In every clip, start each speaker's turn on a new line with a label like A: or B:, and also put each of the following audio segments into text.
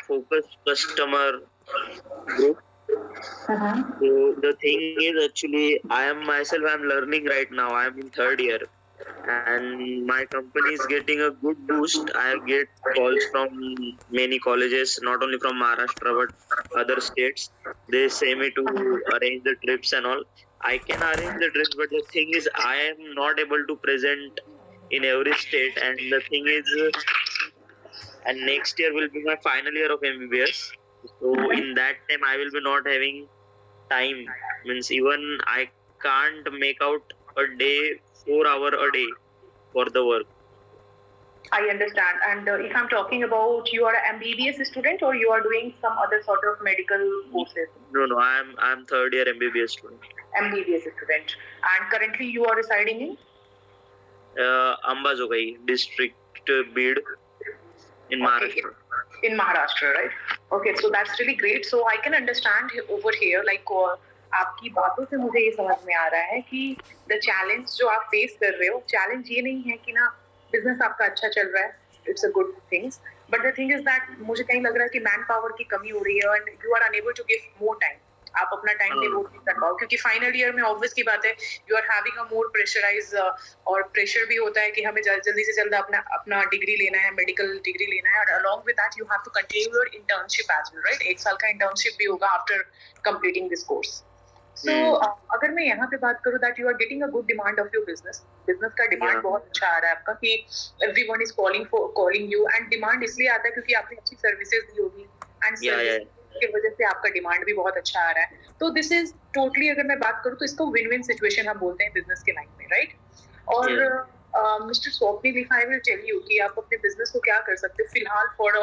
A: focused customer group. So the thing is, actually, I'm learning right now. I'm in third year, and my company is getting a good boost. I get calls from many colleges, not only from Maharashtra but other states. They say me to arrange the trips and all. I can arrange the trips, but the thing is, I am not able to present in every state. And the thing is, and next year will be my final year of MBBS. So in that time, I will be not having time. Means even I can't make out a day, 4 hour a day for the work.
B: I understand. And if I'm talking about, you are an MBBS student or you are doing some other sort of medical courses?
A: No, I'm third year MBBS student.
B: MBBS student. And currently you are residing in?
A: Ambazogai district, Bid, in Maharashtra.
B: In Maharashtra, right? Okay, so that's really great. So I can understand over here, like आपकी बातों से मुझे ये समझ में आ रहा है कि the challenge जो आप face कर रहे हो, challenge ये नहीं है कि ना business आपका अच्छा चल रहा है, it's a good thing. But the thing is that मुझे कहीं लग रहा है कि manpower की कमी हो रही है and you are unable to give more time. आप अपना टाइम डिवोट नहीं कर पाओ क्योंकि फाइनल ईयर में ऑब्वियस की बात है you are having a more pressurise और प्रेशर भी होता है कि हमें जल्दी से जल्द अपना डिग्री लेना है, मेडिकल डिग्री लेना है, और along with that you have to continue your internship as well, right? 1 साल का इंटर्नशिप भी होगा after completing this course. So अगर मैं यहाँ पे बात करूँ that you are getting a good demand of your business का डिमांड बहुत अच्छा आ रहा है आपका कि everyone is calling you, and demand इसलिए आता है क्योंकि आपने अच्छी सर्विसेज दी होगी एंड की वजह से आपका डिमांड भी बहुत अच्छा आ रहा है. तो दिस इज टोटली, अगर मैं बात करूँ तो इसको विन विन सिचुएशन हम बोलते हैं बिजनेस के लाइन में, राइट? और mister Swapnil, if I will tell you कि आप अपने बिजनेस को क्या कर सकते हो फिलहाल फॉर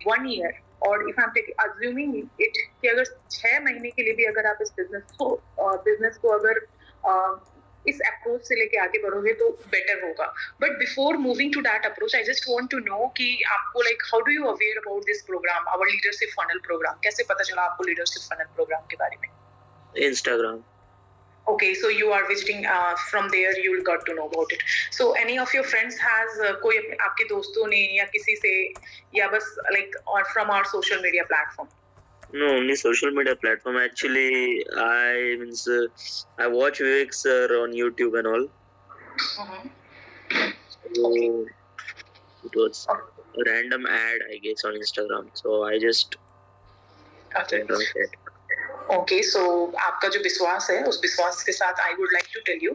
B: 1 ईयर, और if I am assuming it कि अगर 6 महीने के लिए भी अगर आप इस बिजनेस को अगर इस अप्रोच से लेके आगे बढ़ोगे तो बेटर होगा. But before moving to that approach I just want to know कि आपको like how do you aware about this program, our leadership funnel program? कैसे पता चला आपको लीडरशिप फनल प्रोग्राम के बारे में?
A: Instagram.
B: Okay, so you are visiting from there, you will got to know about it. So any of your friends has कोई आपके दोस्तों ने या किसी से या बस like or from our social media platform?
A: No, only social media platform. Actually, I watch Vivek sir on YouTube and all. So it was a random ad, I guess, on Instagram. So I just entered it.
B: Okay, so आपका जो विश्वास है उस विश्वास के साथ I would like to tell you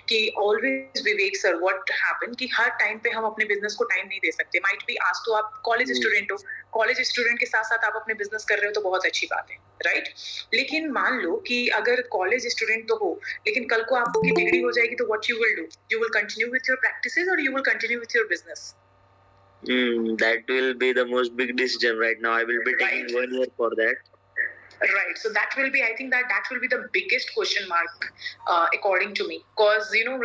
B: कि always Vivek sir what happen कि हर टाइम पे हम अपने बिजनेस को टाइम नहीं दे सकते. माइट बी आज तो आप कॉलेज स्टूडेंट हो, कॉलेज स्टूडेंट के साथ साथ आप अपने बिजनेस कर रहे हो तो बहुत अच्छी बात है, राइट? लेकिन मान लो कि अगर कॉलेज स्टूडेंट तो हो लेकिन कल को आपकी डिग्री हो जाएगी तो what you will do? You will continue with your practices और you will continue with your business?
A: That will be the most big decision right now. I will be taking 1 year for that.
B: Right, so that will be, I think that will be the biggest question mark according to me, because you know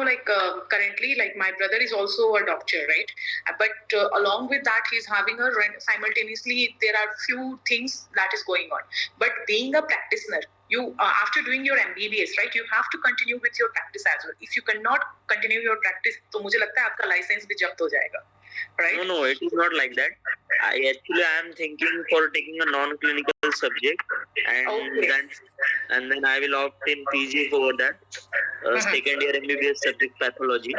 B: like currently like my brother is also a doctor, right? But along with that he's having simultaneously there are few things that is going on, but being a practitioner you after doing your MBBS, right, you have to continue with your practice as well. If you cannot continue your practice तो मुझे लगता है आपका licence भी जब्त हो जाएगा, right?
A: No, it is not like that. I am thinking for taking a non-clinical subject, and then I will opt in PG for that second year MBBS subject pathology,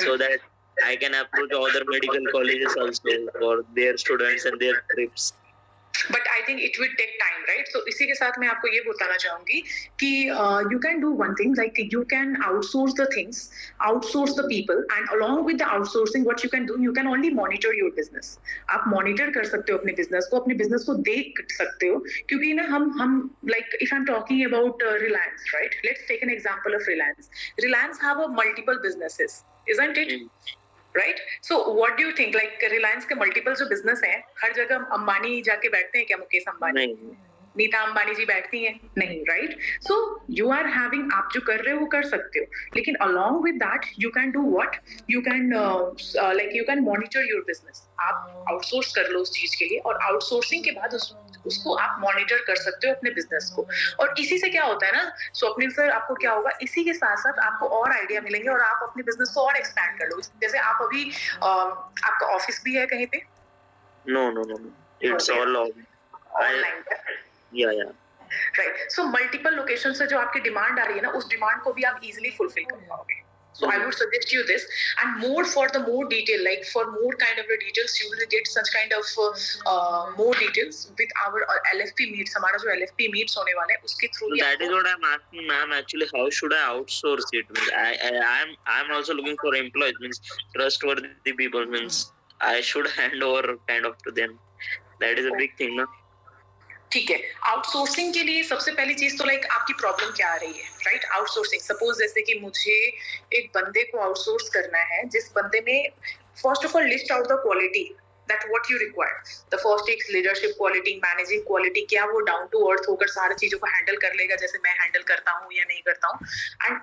A: so that I can approach other medical colleges also for their students and their trips.
B: But I think it will take time, right? So इसी के साथ मैं आपको ये बताना चाहूंगी कि you can do one thing, like you can outsource the things, outsource the people, and along with the outsourcing what you can do, you can only monitor your business. आप monitor कर सकते हो अपने business को देख सकते हो, क्योंकि ना हम like if I'm talking about Reliance, right? Let's take an example of Reliance. Reliance have a multiple businesses, isn't it? Right, so what do you think, like Reliance के मल्टीपल जो बिजनेस हैं हर जगह अंबानी जाके बैठते हैं क्या? मुकेश अंबानी नीता अंबानी जी बैठती हैं? नहीं, right? So you are having, आप जो कर रहे हो वो कर सकते हो, लेकिन along with that you can do what, you can like you can monitor your business. आप आउटसोर्स कर लो उस चीज के लिए, और आउटसोर्सिंग के बाद उसको आप मॉनिटर कर सकते हो अपने बिजनेस को। और इसी से क्या होता है ना स्वप्निल सर, आपको क्या होगा, इसी के साथ साथ आपको और आइडिया मिलेंगे और आप अपने बिजनेस को और एक्सपैंड कर लो। जैसे आप अभी आपका ऑफिस भी है कहीं पे?
A: No, it's all
B: online.
A: yeah.
B: Right, so multiple location से जो आपकी डिमांड आ रही है ना, उस डिमांड को भी आप इजीली फुलफिल कर पाओगे। So I would suggest you this, and more for the more detail, like for more kind of the details, you will get such kind of more details with our LFP meets. हमारा जो LFP meets होने वाला है उसके through.
A: That is what I'm asking, ma'am. Actually, how should I outsource it? I'm also looking for employees. Means trustworthy people. Means I should hand over kind of to them. That is a big thing, no?
B: ठीक है, outsourcing के लिए सबसे पहली चीज तो like आपकी problem क्या आ रही है, राइट? आउटसोर्सिंग, सपोज जैसे कि मुझे एक बंदे को आउटसोर्स करना है, जिस बंदे में first of all list out the quality that what you require. The first is leadership quality, managing quality, क्या वो down to earth होकर सारी चीजों को हैंडल कर लेगा जैसे मैं हैंडल करता हूँ या नहीं करता हूँ। And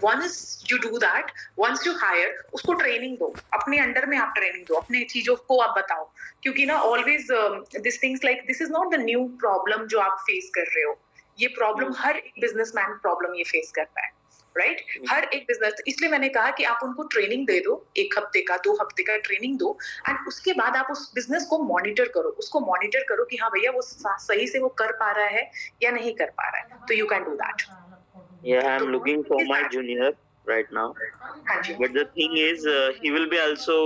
B: once you do that, once you hire, उसको ट्रेनिंग दो, अपने अंडर में आप ट्रेनिंग दो, अपने चीजों को आप बताओ, क्योंकि ना always this things like this is not the new problem जो आप फेस कर रहे हो, ये प्रॉब्लम हर एक बिजनेसमैन प्रॉब्लम ये फेस करता है, राइट? हर एक बिजनेस, इसलिए मैंने कहा कि आप उनको ट्रेनिंग दे दो, 1 हफ्ते का 2 हफ्ते का ट्रेनिंग दो, एंड उसके बाद आप उस बिजनेस को मॉनिटर करो, उसको मॉनिटर करो कि हाँ भैया वो सही से वो कर पा रहा है या नहीं कर पा रहा है, तो you can do that.
A: Yeah, I'm looking for my junior right now. But the thing is, he will be also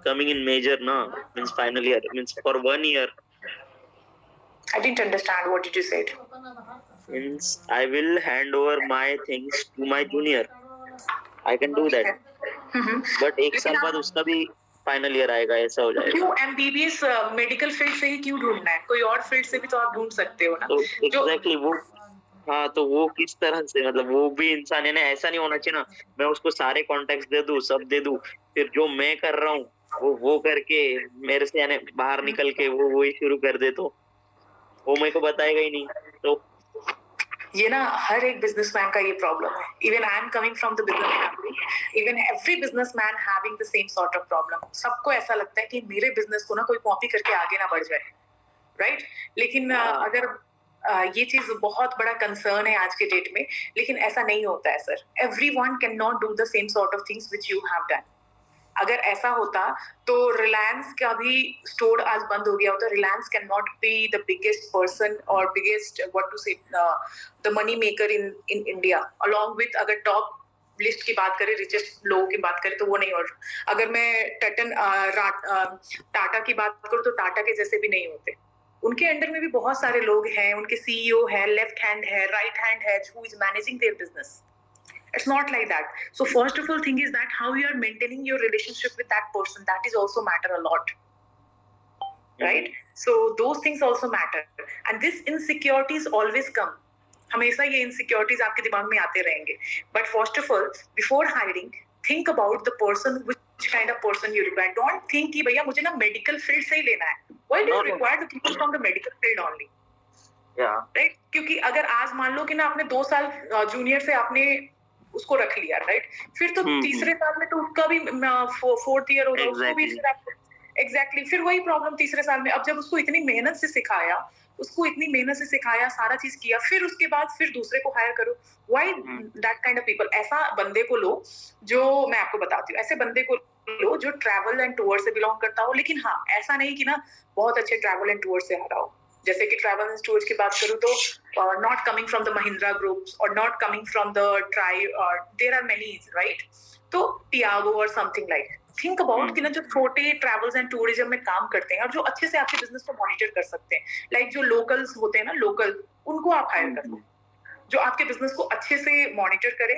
A: coming in major now. Means final year. Means for 1 year.
B: I didn't understand. What did you say?
A: Means I will hand over my things to my junior. I can do that. But 1 साल बाद उसका भी final year आएगा, ऐसा हो जाएगा।
B: क्यों MBBS medical field से ही क्यों ढूंढना है? कोई और फील्ड से भी तो आप ढूंढ सकते हो ना।
A: तो एग्जैक्टली वो, हाँ, तो वो किस तरह से, मतलब वो भी इंसान है ना, ऐसा नहीं होना चाहिए ना मैं उसको सारे कॉन्टेक्ट्स दे दूं, सब दे दूं, फिर जो मैं कर रहा हूँ वो करके मेरे से यानी बाहर निकल के वो वही शुरू कर दे, तो वो मेरे को बताएगा ही नहीं। तो
B: ये ना हर एक बिजनेसमैन का ये प्रॉब्लम है। Even I am coming from the business family, even every businessman having the same sort of problem. सबको ऐसा लगता है कि मेरे बिजनेस को ना कोई कॉपी करके आगे ना बढ़ जाए, राइट? लेकिन अगर ये चीज बहुत बड़ा कंसर्न है आज के डेट में, लेकिन ऐसा नहीं होता है sir. Everyone can not do the same sort of things which you have done. अगर ऐसा होता तो रिलायंस का भी स्टोर आज बंद हो गया होता। Reliance can not be the biggest person और बिगेस्ट व्हाट टू से the money maker in India, along with अगर टॉप लिस्ट की बात करें, रिचेस्ट लोगों की बात करें तो वो नहीं। और अगर मैं टाटा की बात करूँ तो टाटा के जैसे भी नहीं होते। उनके अंडर में भी बहुत सारे लोग हैं, उनके सीईओ है, लेफ्ट हैंड है, राइट हैंड है, who is managing their business. It's not like that. So first of all thing is that how you are maintaining your relationship with that person, that is also matter a lot, right? So those things also matter, and this insecurities always come. हमेशा ये insecurities आपके दिमाग में आते रहेंगे। But first of all, before hiring, think about the person, which kind of person you require. Don't think कि भैया मुझे ना medical field से ही लेना है। Why do you require the people from the medical field only?
A: Yeah.
B: Right? क्योंकि अगर आज मान लो कि ना आपने 2 साल जूनियर से आपने उसको रख लिया, राइट? फिर तो तीसरे साल में तो उसका भी 4th ईयर होगा, उसको भी एग्जैक्टली फिर वही प्रॉब्लम तीसरे साल में। अब जब उसको इतनी मेहनत से सिखाया, सारा चीज किया, फिर उसके बाद फिर दूसरे को हायर करो। Why that kind of people? ऐसा बंदे को लो जो, मैं आपको बताती हूँ, ऐसे बंदे को लो जो ट्रैवल एंड टूर से बिलोंग करता हो। लेकिन हाँ, ऐसा नहीं कि ना बहुत अच्छे ट्रैवल एंड टूर से आ रहा हो। जैसे कि ट्रैवल एंड टूर्स की बात करूँ तो not coming from the Mahindra groups और not coming from the there are many, right? तो टियागो और समथिंग लाइक, थिंक अबाउट कि ना जो छोटे ट्रैवल्स एंड टूरिज्म में काम करते हैं और जो अच्छे से आपके बिजनेस को मॉनिटर कर सकते हैं, लाइक जो लोकल्स होते हैं ना, लोकल, उनको आप हायर कर लो जो आपके बिजनेस को अच्छे से मॉनिटर करे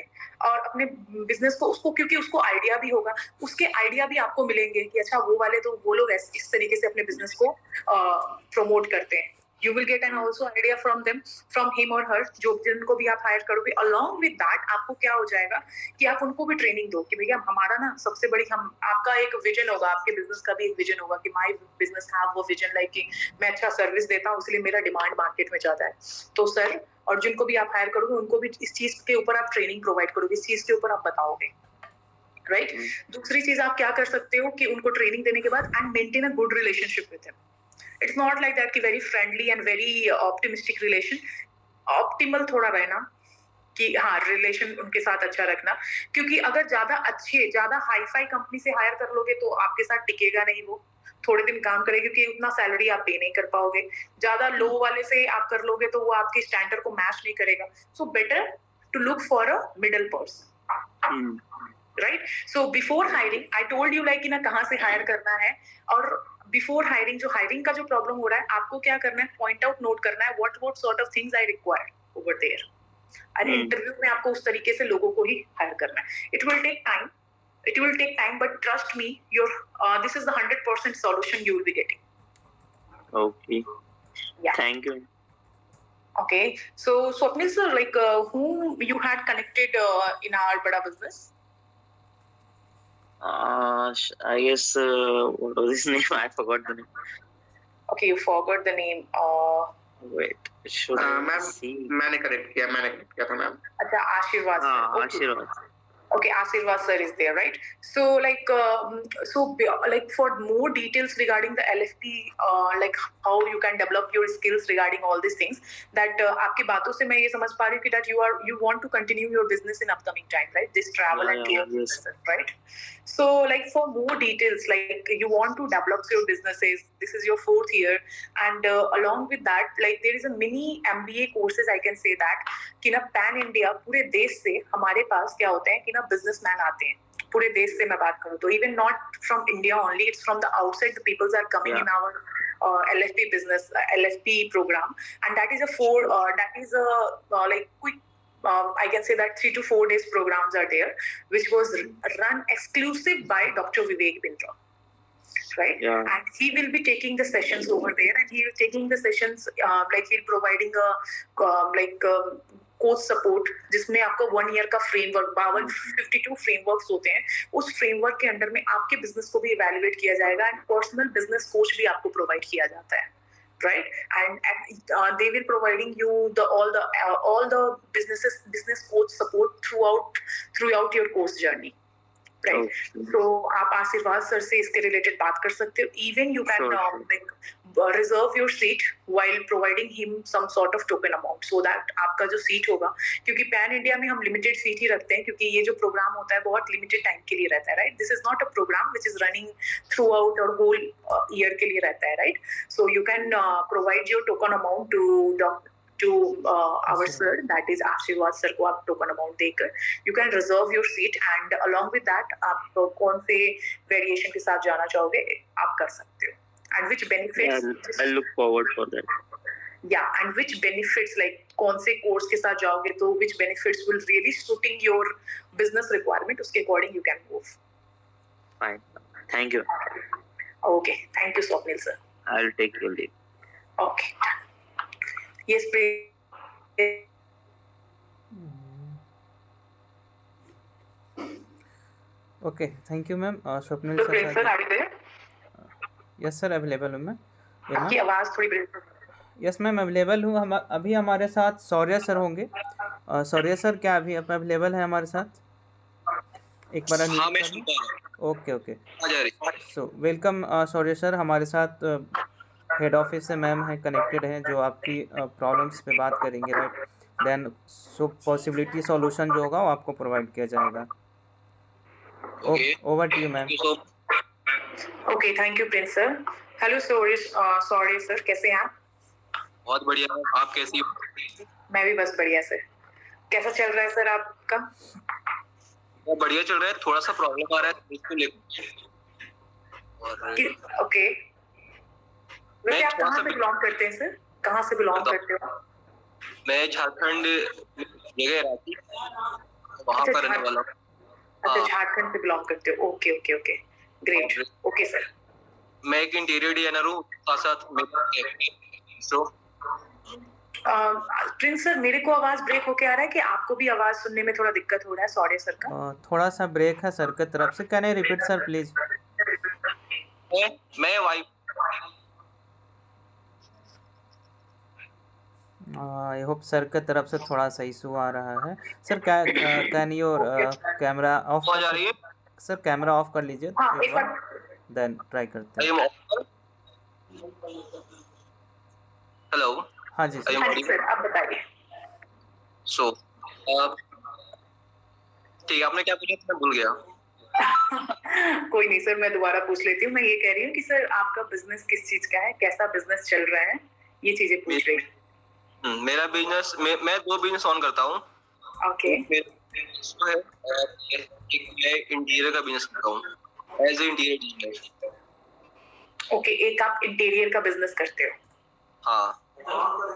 B: और अपने बिजनेस को, उसको, क्योंकि उसको आइडिया भी होगा, उसके आइडिया भी आपको मिलेंगे कि अच्छा वो वाले तो वो लोग इस तरीके से अपने बिजनेस को प्रमोट करते हैं। You will get an also idea from them, from him or her, जो जिनको भी आप हायर करोगे. Along with that, आपको क्या हो जाएगा कि आप उनको भी ट्रेनिंग दो कि भैया हमारा ना सबसे बड़ी आपका एक विजन होगा, आपके बिजनेस का भी एक विजन होगा कि माय बिजनेस हैव वो विजन लाइक कि मैं अच्छा सर्विस देता हूँ इसलिए मेरा डिमांड मार्केट में ज्यादा है. तो सर और जिनको भी आप हायर करोगे उनको भी इस चीज के ऊपर आप ट्रेनिंग प्रोवाइड करोगे, इस चीज के ऊपर आप बताओगे. राइट. दूसरी चीज आप क्या कर सकते हो कि उनको ट्रेनिंग देने के बाद and maintain a good relationship with him. It's not like that कि very friendly and very optimistic relation. Optimal थोड़ा रहना कि हाँ रिलेशन उनके साथ अच्छा रखना, क्योंकि अगर ज्यादा हाई फाई कंपनी से हायर कर लोगे तो आपके साथ टिकेगा नहीं, वो थोड़े दिन काम करेगा क्योंकि उतना सैलरी आप पे नहीं कर पाओगे. ज्यादा लो वाले से आप कर लोगे तो वो आपके स्टैंडर्ड को मैच नहीं करेगा. So better to look for a middle person. Right. So before hiring I told you like कि ना कहाँ से हायर करना है, और बिफोर हायरिंग जो हायरिंग का जो प्रॉब्लम हो रहा है आपको क्या करना है, पॉइंट आउट नोट करना है what sort of things I require over there. और इंटरव्यू में आपको उस तरीके से लोगों को ही हायर करना है. It will take time but trust me your this is the 100% solution you will be getting.
A: Okay, thank you.
B: Okay, so Swapnil sir, like whom you had connected in our Bada business?
A: I guess what was his name? I forgot the name.
B: Okay, you forgot the name.
A: Wait, should I see?
C: मैंने connect किया था ma'am.
B: अच्छा, आशीर्वाद.
A: हाँ, आशीर्वाद.
B: Okay, Ashirvad sir is there, right? So like for more details regarding the LFP, like how you can develop your skills regarding all these things, that आपकी बातों से मैं ये समझ पा रही हूँ कि that you want to continue your business in upcoming time, right? This travel and tour business, right? So like for more details, like you want to develop your businesses, this is your 4th year, and along with that, like there is a mini MBA courses, I can say that कि ना pan India पूरे देश से हमारे पास क्या होते हैं कि ना बिजनेसमैन आते हैं. पूरे देश से मैं बात करूँ तो even not from India only, it's from the outside the peoples are coming in our LFP business, LFP program, and that is a like quick I can say that 3 to 4 days programs are there, which was run exclusive by Dr. Vivek Bindra. Right?
A: Yeah.
B: And he will be taking the sessions over there, and he will taking the sessions like he'll providing a coach support जिसमें आपको 1 year का framework 52 frameworks होते हैं. उस framework के under में आपके business को भी इवैल्यूएट किया जाएगा एंड पर्सनल बिजनेस कोच भी आपको प्रोवाइड किया जाता है. Right, and they will providing you all the business coach support throughout your course journey. Right. So आप आशीर्वाद सर से इसके रिलेटेड बात कर सकते हो. Even you can reserve your seat while providing him some sort of token amount, so that आपका जो seat होगा, क्योंकि पैन इंडिया में हम लिमिटेड सीट ही रखते हैं क्योंकि ये जो प्रोग्राम होता है बहुत लिमिटेड टाइम के लिए रहता है. Right. This is not a program which is running throughout और होल ईयर के लिए रहता है. Right. So you can provide your token amount to our sir, that is Ashirwad sir को आप token amount देकर you can reserve your seat, and along with that आप कौन से variation के साथ जाना चाहोगे आप कर सकते हो, and which benefits.
A: I look forward for that.
B: Yeah, and which benefits, like कौन से course के साथ जाओगे तो which benefits will really suiting your business requirement, उसके according you can move.
A: Fine, thank you.
B: Okay, thank you Swapnil sir.
A: I'll take your leave.
B: Okay. Yes, please.
D: Okay, thank you ma'am. Swapnil
B: sir, are you there?
D: Yes sir, available हूँ मैं.
B: आपकी आवाज थोड़ी break.
D: Yes ma'am, available हूँ. हम अभी हमारे साथ सौर्य सर होंगे. सौर्य सर क्या अभी आप अवेलेबल हैं हमारे साथ? एक बार
C: हाँ, मैं सुन पा रहा हूँ.
D: Okay. So welcome Shaurya sir. हमारे साथ हेड ऑफिस से मैम है, कनेक्टेड हैं, जो आपकी प्रॉब्लम्स पे बात करेंगे. Right. Then so possibility solution जो होगा वो आपको प्रोवाइड किया जाएगा. Over to you ma'am.
B: Okay, thank you Prince sir. Hello sorry sir, कैसे हैं आप?
C: बहुत बढ़िया. आप कैसी हो?
B: मैं भी बस बढ़िया सर. कैसा चल रहा है सर आपका?
C: बहुत बढ़िया चल रहा है. थोड़ा सा प्रॉब्लम आ रहा है इसको लेकर.
B: ओके. वैसे आप कहाँ से बिलोंग करते हैं सर? कहाँ से बिलोंग करते हो?
C: मैं झारखंड जगह रांची, वहाँ पर रहने वाला हूँ.
B: अच्छा, झारखंड से बिलोंग करते हो. Okay okay okay, great. Okay sir.
C: मैं एक इंटीरियर डिजाइनर हूँ, साथ साथ मेरा
B: प्रिंस सर, मेरे को आवाज ब्रेक होके आ रहा है कि आपको भी आवाज सुनने में थोड़ा दिक्कत हो रहा है? सॉरी सर का
D: थोड़ा सा ब्रेक है सर की तरफ से। Can I repeat sir please?
C: मैं वाई
D: आई होप सर की तरफ से थोड़ा सा इशू आ रहा है। Sir can your camera off
C: आवाज आ रही है?
D: सर कैमरा ऑफ कर लीजिए एक बार, देन ट्राई करते हैं।
C: हेलो।
D: हाँ जी सर।
B: हाँ जी सर, आप बताइए।
C: सो ठीक है, आपने क्या पूछा था? मैं भूल गया।
B: कोई नहीं सर, मैं दोबारा पूछ लेती हूँ। मैं ये कह रही हूँ कि सर आपका बिजनेस किस चीज का है, कैसा बिजनेस चल रहा है, ये चीजें पूछ रही हूँ।
C: मेरा बिजनेस, मैं 2 बिजनेस ऑन करता हूँ।
B: ओके।
C: जो है एक मैं इंटीरियर का बिजनेस करता हूँ as a interior designer.
B: Okay, एक आप इंटीरियर का बिजनेस करते हो?
C: हाँ।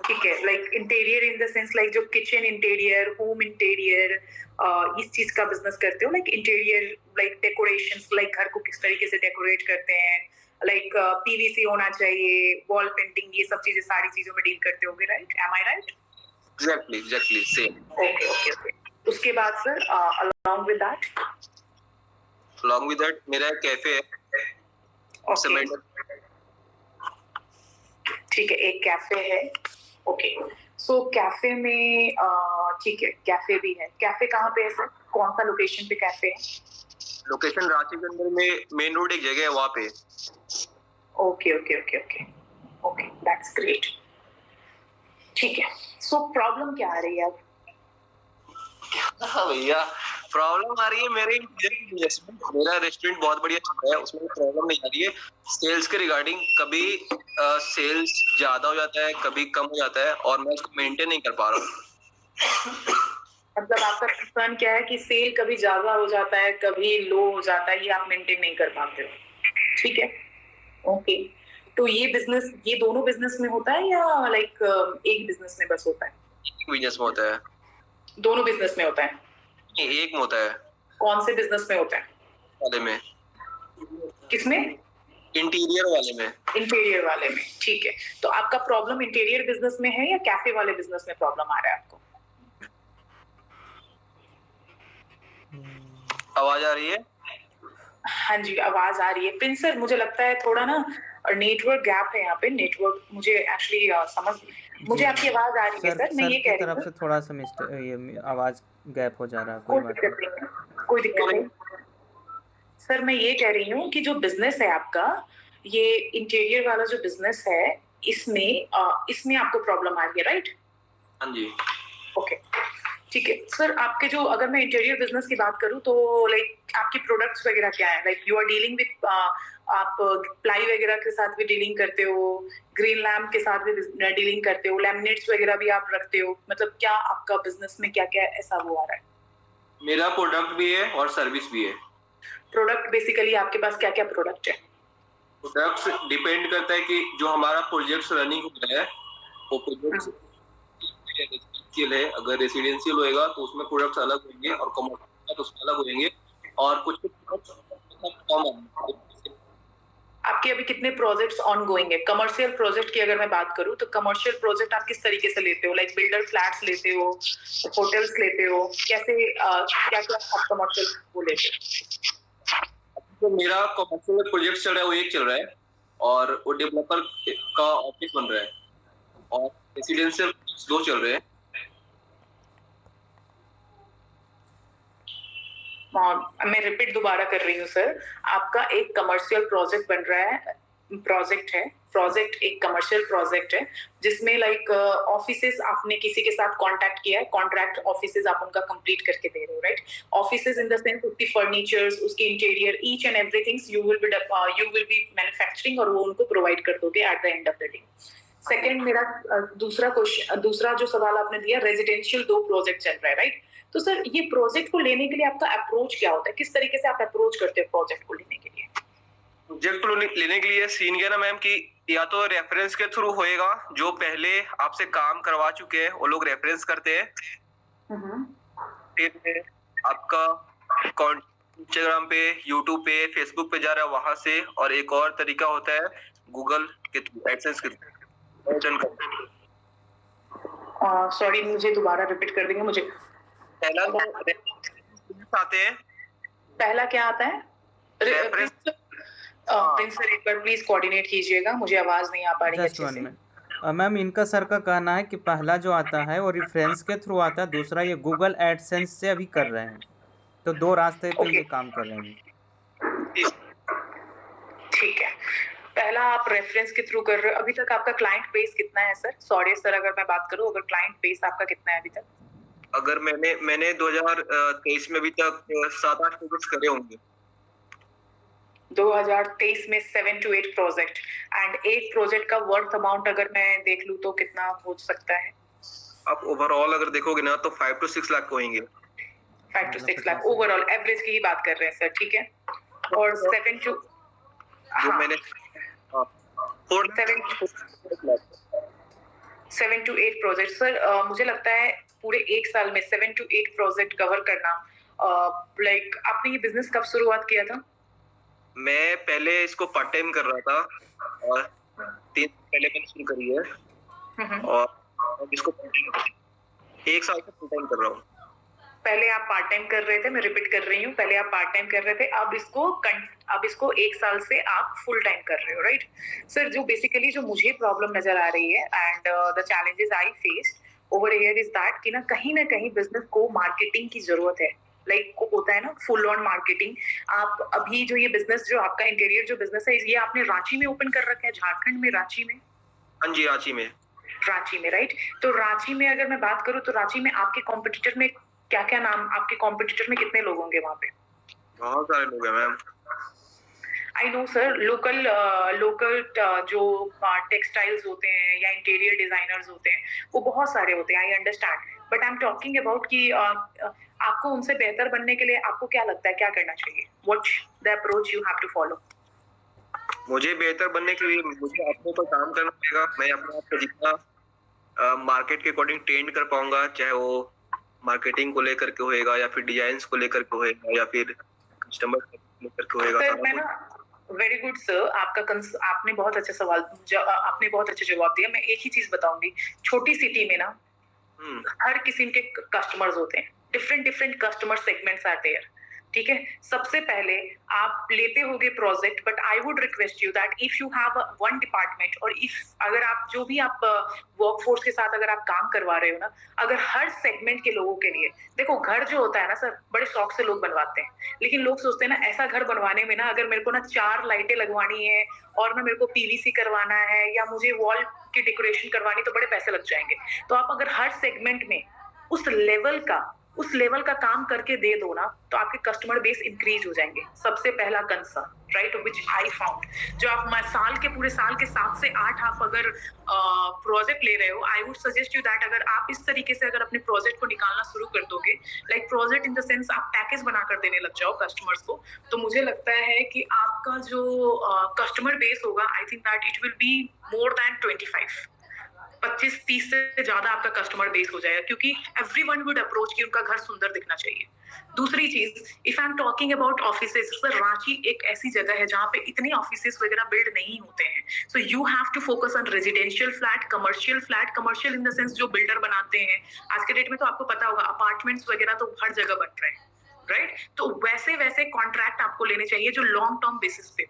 B: ठीक है, like interior in the sense like जो किचन इंटीरियर, होम इंटीरियर, इस चीज का बिजनेस करते हो? Like interior, like decorations, like घर को किस तरीके से डेकोरेट करते हैं, लाइक पीवीसी होना चाहिए, वॉल पेंटिंग, ये सब चीजें, सारी चीजों में डील करते होगे, right? Am I right?
C: Exactly same.
B: Okay okay okay. उसके बाद सर अलोंग विद दैट
C: मेरा एक कैफे है।
B: ओके, ठीक है, एक कैफे है। ओके, सो कैफे में ठीक है, कैफे भी है। कैफे कहाँ पे है सर? कौन सा लोकेशन पे कैफे है?
C: लोकेशन रांची के अंदर में मेन रोड एक जगह है, वहाँ पे।
B: Okay okay okay okay okay, that's great. ठीक है, सो प्रॉब्लम क्या आ रही है अब?
C: भैया प्रॉब्लम आ रही है मेरे बिजनेस में। मेरा रेस्टोरेंट बहुत बढ़िया चल रहा है, उसमें प्रॉब्लम नहीं आ रही है। सेल्स के रिगार्डिंग कभी सेल्स ज्यादा हो जाता है, कभी कम हो जाता है, और मैं उसको मेंटेन नहीं कर पा रहा हूँ।
B: मतलब आपका कंसर्न क्या है कि सेल कभी ज्यादा हो जाता है, कभी लो हो जाता है, ये आप मेंटेन नहीं कर पाते हो? ठीक है, ओके। तो ये बिजनेस, ये दोनों बिजनेस में होता है या लाइक एक बिजनेस में बस होता है?
C: एक बिजनेस में होता है।
B: दोनों बिजनेस में होता है?
C: एक में होता है।
B: कौन से बिजनेस में होता है?
C: वाले में।
B: किसमें?
C: इंटीरियर वाले में।
B: इंटीरियर वाले में, ठीक है। तो आपका प्रॉब्लम इंटीरियर बिजनेस में है या कैफे वाले बिजनेस में प्रॉब्लम आ रहा है आपको?
C: आवाज आ रही है?
B: हाँ जी, आवाज आ रही है। प्रिंस सर, मुझे लगता है थोड़ा ना नेटवर्क गैप है यहाँ पे। नेटवर्क मुझे एक्चुअली मुझे आपकी आवाज आ रही है सर। मैं ये कह रही हूँ
D: से थोड़ा सा ये आवाज गैप हो जा रहा है।
B: कोई दिक्कत नहीं सर। मैं ये कह रही हूँ कि जो बिजनेस है आपका, ये इंटीरियर वाला जो बिजनेस है, इसमें आपको प्रॉब्लम आ रही है, राइट?
C: हाँ जी।
B: ओके, ठीक है सर। आपके जो, अगर मैं इंटीरियर बिजनेस की बात करूं तो लाइक आपकी प्रोडक्ट्स वगैरह क्या है? Like you are dealing with, आप प्लाई वगैरह के साथ भी डीलिंग करते हो, ग्रीन लैम्प के साथ भी डीलिंग करते हो, लैमिनेट्स वगैरह भी आप रखते हो? मतलब क्या आपका बिजनेस में क्या क्या ऐसा वो आ रहा है?
C: मेरा प्रोडक्ट भी है और सर्विस भी है।
B: प्रोडक्ट बेसिकली आपके पास क्या क्या प्रोडक्ट है?
C: प्रोडक्ट्स डिपेंड करता है कि जो हमारा प्रोजेक्ट्स रनिंग हो रहा है वो प्रोजेक्ट्स है। अगर रेसिडेंशियल होएगा तो उसमें प्रोडक्ट्स अलग होंगे, और कमर्शियल तो उसमें अलग होंगे, और कुछ
B: आपके अभी कितने प्रोजेक्ट्स ऑनगोइंग है? कमर्शियल प्रोजेक्ट की अगर मैं बात करूं तो कमर्शियल प्रोजेक्ट आप किस तरीके से लेते हो? लाइक बिल्डर फ्लैट्स लेते हो, होटल्स लेते हो, कैसे क्या क्या आप कमर्शियल वो लेते हो?
C: तो मेरा कमर्शियल प्रोजेक्ट चल रहा है, वो एक चल रहा है, और वो डेवलपर का ऑफिस बन रहा है, और रेसिडेंशियल 2 चल रहे हैं।
B: मैं रिपीट दोबारा कर रही हूँ सर। आपका एक कमर्शियल प्रोजेक्ट बन रहा है, प्रोजेक्ट एक कमर्शियल प्रोजेक्ट है जिसमें लाइक ऑफिसेस आपने किसी के साथ कांटेक्ट किया है, कॉन्ट्रैक्ट ऑफिसेस आप उनका कंप्लीट करके दे रहे हो, right? Offices in the sense उसकी फर्नीचर्स, उसके interior, each and everything you will B manufacturing, और वो उनको प्रोवाइड कर दोगे at the end of the day. Second, मेरा दूसरा जो सवाल आपने दिया, रेजिडेंशियल 2 प्रोजेक्ट चल रहा है, राइट? तो सर ये प्रोजेक्ट को लेने के लिए आपका अप्रोच क्या होता है? किस तरीके से आप अप्रोच करते हो प्रोजेक्ट को लेने के लिए?
C: प्रोजेक्ट को लेने के लिए सीन क्या ना मैम, कि या तो रेफरेंस के थ्रू होएगा, जो पहले आपसे काम करवा चुके हैं वो लोग रेफरेंस करते हैं। फिर आपका इंस्टाग्राम पे, यूट्यूब पे, फेसबुक पे जा रहा है वहां से, और एक और तरीका होता है गूगल के थ्रू, एडसेंस के थ्रू।
B: सॉरी, मुझे दोबारा रिपीट कर देंगे मुझे?
C: पहला तो आते हैं।
B: पहला क्या आता है? प्रिंस सर एक बार प्लीज कोऑर्डिनेट कीजिएगा, मुझे आवाज नहीं आ पा रही है अच्छे से।
D: मैम इनका सर का कहना है कि पहला जो आता है वो रेफरेंस के थ्रू आता है, दूसरा ये गूगल एडसेंस से अभी कर रहे हैं, तो 2 रास्ते पे ये काम कर रहे हैं।
B: ठीक है, पहला आप रेफरेंस के थ्रू कर रहे हो। अभी तक आपका क्लाइंट बेस कितना है सर? सॉरी सर, अगर मैं बात करूं, अगर क्लाइंट बेस आपका कितना है अभी तक?
C: अगर मैंने 2023 में अभी तक 7-8 प्रोजेक्ट करे होंगे।
B: 2023 में 7 to 8 प्रोजेक्ट, एंड एक प्रोजेक्ट का वर्थ अमाउंट अगर मैं देख लूं तो कितना हो सकता है?
C: आप ओवरऑल अगर देखोगे ना तो 5 to 6 लाख होंगे।
B: 5 to 6 लाख ओवरऑल एवरेज की ही बात कर रहे हैं सर, ठीक है। और 7 to
C: मैंने
B: 7 to 8 प्रोजेक्ट सर, मुझे लगता है पूरे एक साल में 7 to 8 प्रोजेक्ट कवर करना, लाइक आपने ये बिजनेस कब शुरुआत किया था?
C: मैं पहले इसको पार्ट टाइम कर रहा था, और 3 पहले मैंने शुरू करी है, और इसको 1 साल से फुल टाइम कर रहा हूँ।
B: पहले आप पार्ट टाइम कर रहे थे, मैं रिपीट कर रही हूँ, पहले आप पार्ट टाइम कर रहे थे, अब इसको 1 साल से आप फुल टाइम कर रहे हो, राइट? सर, जो बेसिकली जो मुझे प्रॉब्लम नजर आ रही है and the challenges I face over here is that कि ना कहीं बिजनेस को मार्केटिंग की जरूरत है। लाइक होता है ना फुल ऑन मार्केटिंग। आप अभी जो ये बिजनेस, जो आपका इंटीरियर जो बिजनेस है, ये आपने रांची में ओपन कर रखा है, झारखंड में, रांची में?
C: हाँ जी, रांची में,
B: राइट। तो रांची में अगर मैं बात करूँ तो रांची में आपके कॉम्पिटिटर में क्या नाम, आपके कॉम्पिटिटर में कितने लोग होंगे वहाँ पे?
C: बहुत सारे लोग हैं ma'am.
B: I know sir, local जो टेक्सटाइल्स होते हैं या इंटीरियर डिजाइनर्स होते हैं वो बहुत सारे होते हैं, I understand, but I am talking about कि आपको उनसे बेहतर बनने के लिए आपको क्या लगता है क्या करना चाहिए? What the approach you have to follow?
C: मुझे बेहतर बनने के लिए मुझे अपने पर काम करना पड़ेगा। मैं अपने आप को जितना मार्केट के अकॉर्डिंग ट्रेंड कर पाऊंगा, चाहे वो मार्केटिंग को लेकर के होएगा या फिर डिजाइन्स को लेकर के होएगा या फिर कस्टमर को लेकर के होएगा।
B: सर, मैं ना वेरी गुड सर, आपने बहुत अच्छा सवाल, आपने बहुत अच्छा जवाब दिया। मैं एक ही चीज बताऊंगी, छोटी सिटी में ना हर किस्म के कस्टमर्स होते हैं, different customer segments are there, ठीक है? सबसे पहले आप लेते होगे project, but I would request you that if you have one department, और इफ अगर आप जो भी आप वर्कफोर्स के साथ अगर आप काम करवा रहे हो ना, अगर हर सेगमेंट के लोगों के लिए, देखो घर जो होता है ना सर, बड़े शौक से लोग बनवाते हैं, लेकिन लोग सोचते हैं ना ऐसा घर बनवाने में ना अगर मेरे को ना 4 लाइटें लगवानी है और ना मेरे को पीवीसी करवाना है या मुझे वॉल की डेकोरेशन करवानी, तो बड़े पैसे लग जाएंगे। तो आप अगर हर सेगमेंट में उस लेवल का काम करके दे दो ना, तो आपके कस्टमर बेस इंक्रीज हो जाएंगे। सबसे पहला concern, right, which I found, जो आप पूरे साल के 7 से 8 आप अगर प्रोजेक्ट ले रहे हो, I would suggest you that अगर आप इस तरीके से अगर अपने प्रोजेक्ट को निकालना शुरू कर दोगे, like project in the sense आप पैकेज बनाकर देने लग जाओ कस्टमर्स को, तो मुझे लगता है कि आपका जो कस्टमर बेस होगा, I think that it will be more than 25-30 से ज्यादा आपका कस्टमर बेस हो जाएगा, क्योंकि एवरीवन वुड अप्रोच कि उनका घर सुंदर दिखना चाहिए। दूसरी चीज, if I am talking about offices, sir Ranchi एक ऐसी जगह है जहाँ पे इतने ऑफिसेज वगैरह बिल्ड नहीं होते हैं, so you have to focus on residential flat, commercial in the sense जो बिल्डर बनाते हैं। आज के डेट में तो आपको पता होगा अपार्टमेंट्स वगैरह तो हर जगह बन रहे हैं, राइट? तो वैसे कॉन्ट्रैक्ट आपको लेने चाहिए जो लॉन्ग टर्म बेसिस पे,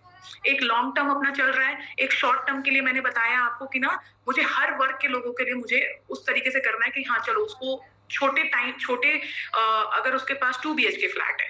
B: एक लॉन्ग टर्म अपना चल रहा है, एक शॉर्ट टर्म के लिए मैंने बताया आपको कि ना मुझे हर वर्ग के लोगों के लिए मुझे उस तरीके से करना है कि हाँ चलो उसको अगर उसके पास 2 BHK फ्लैट है,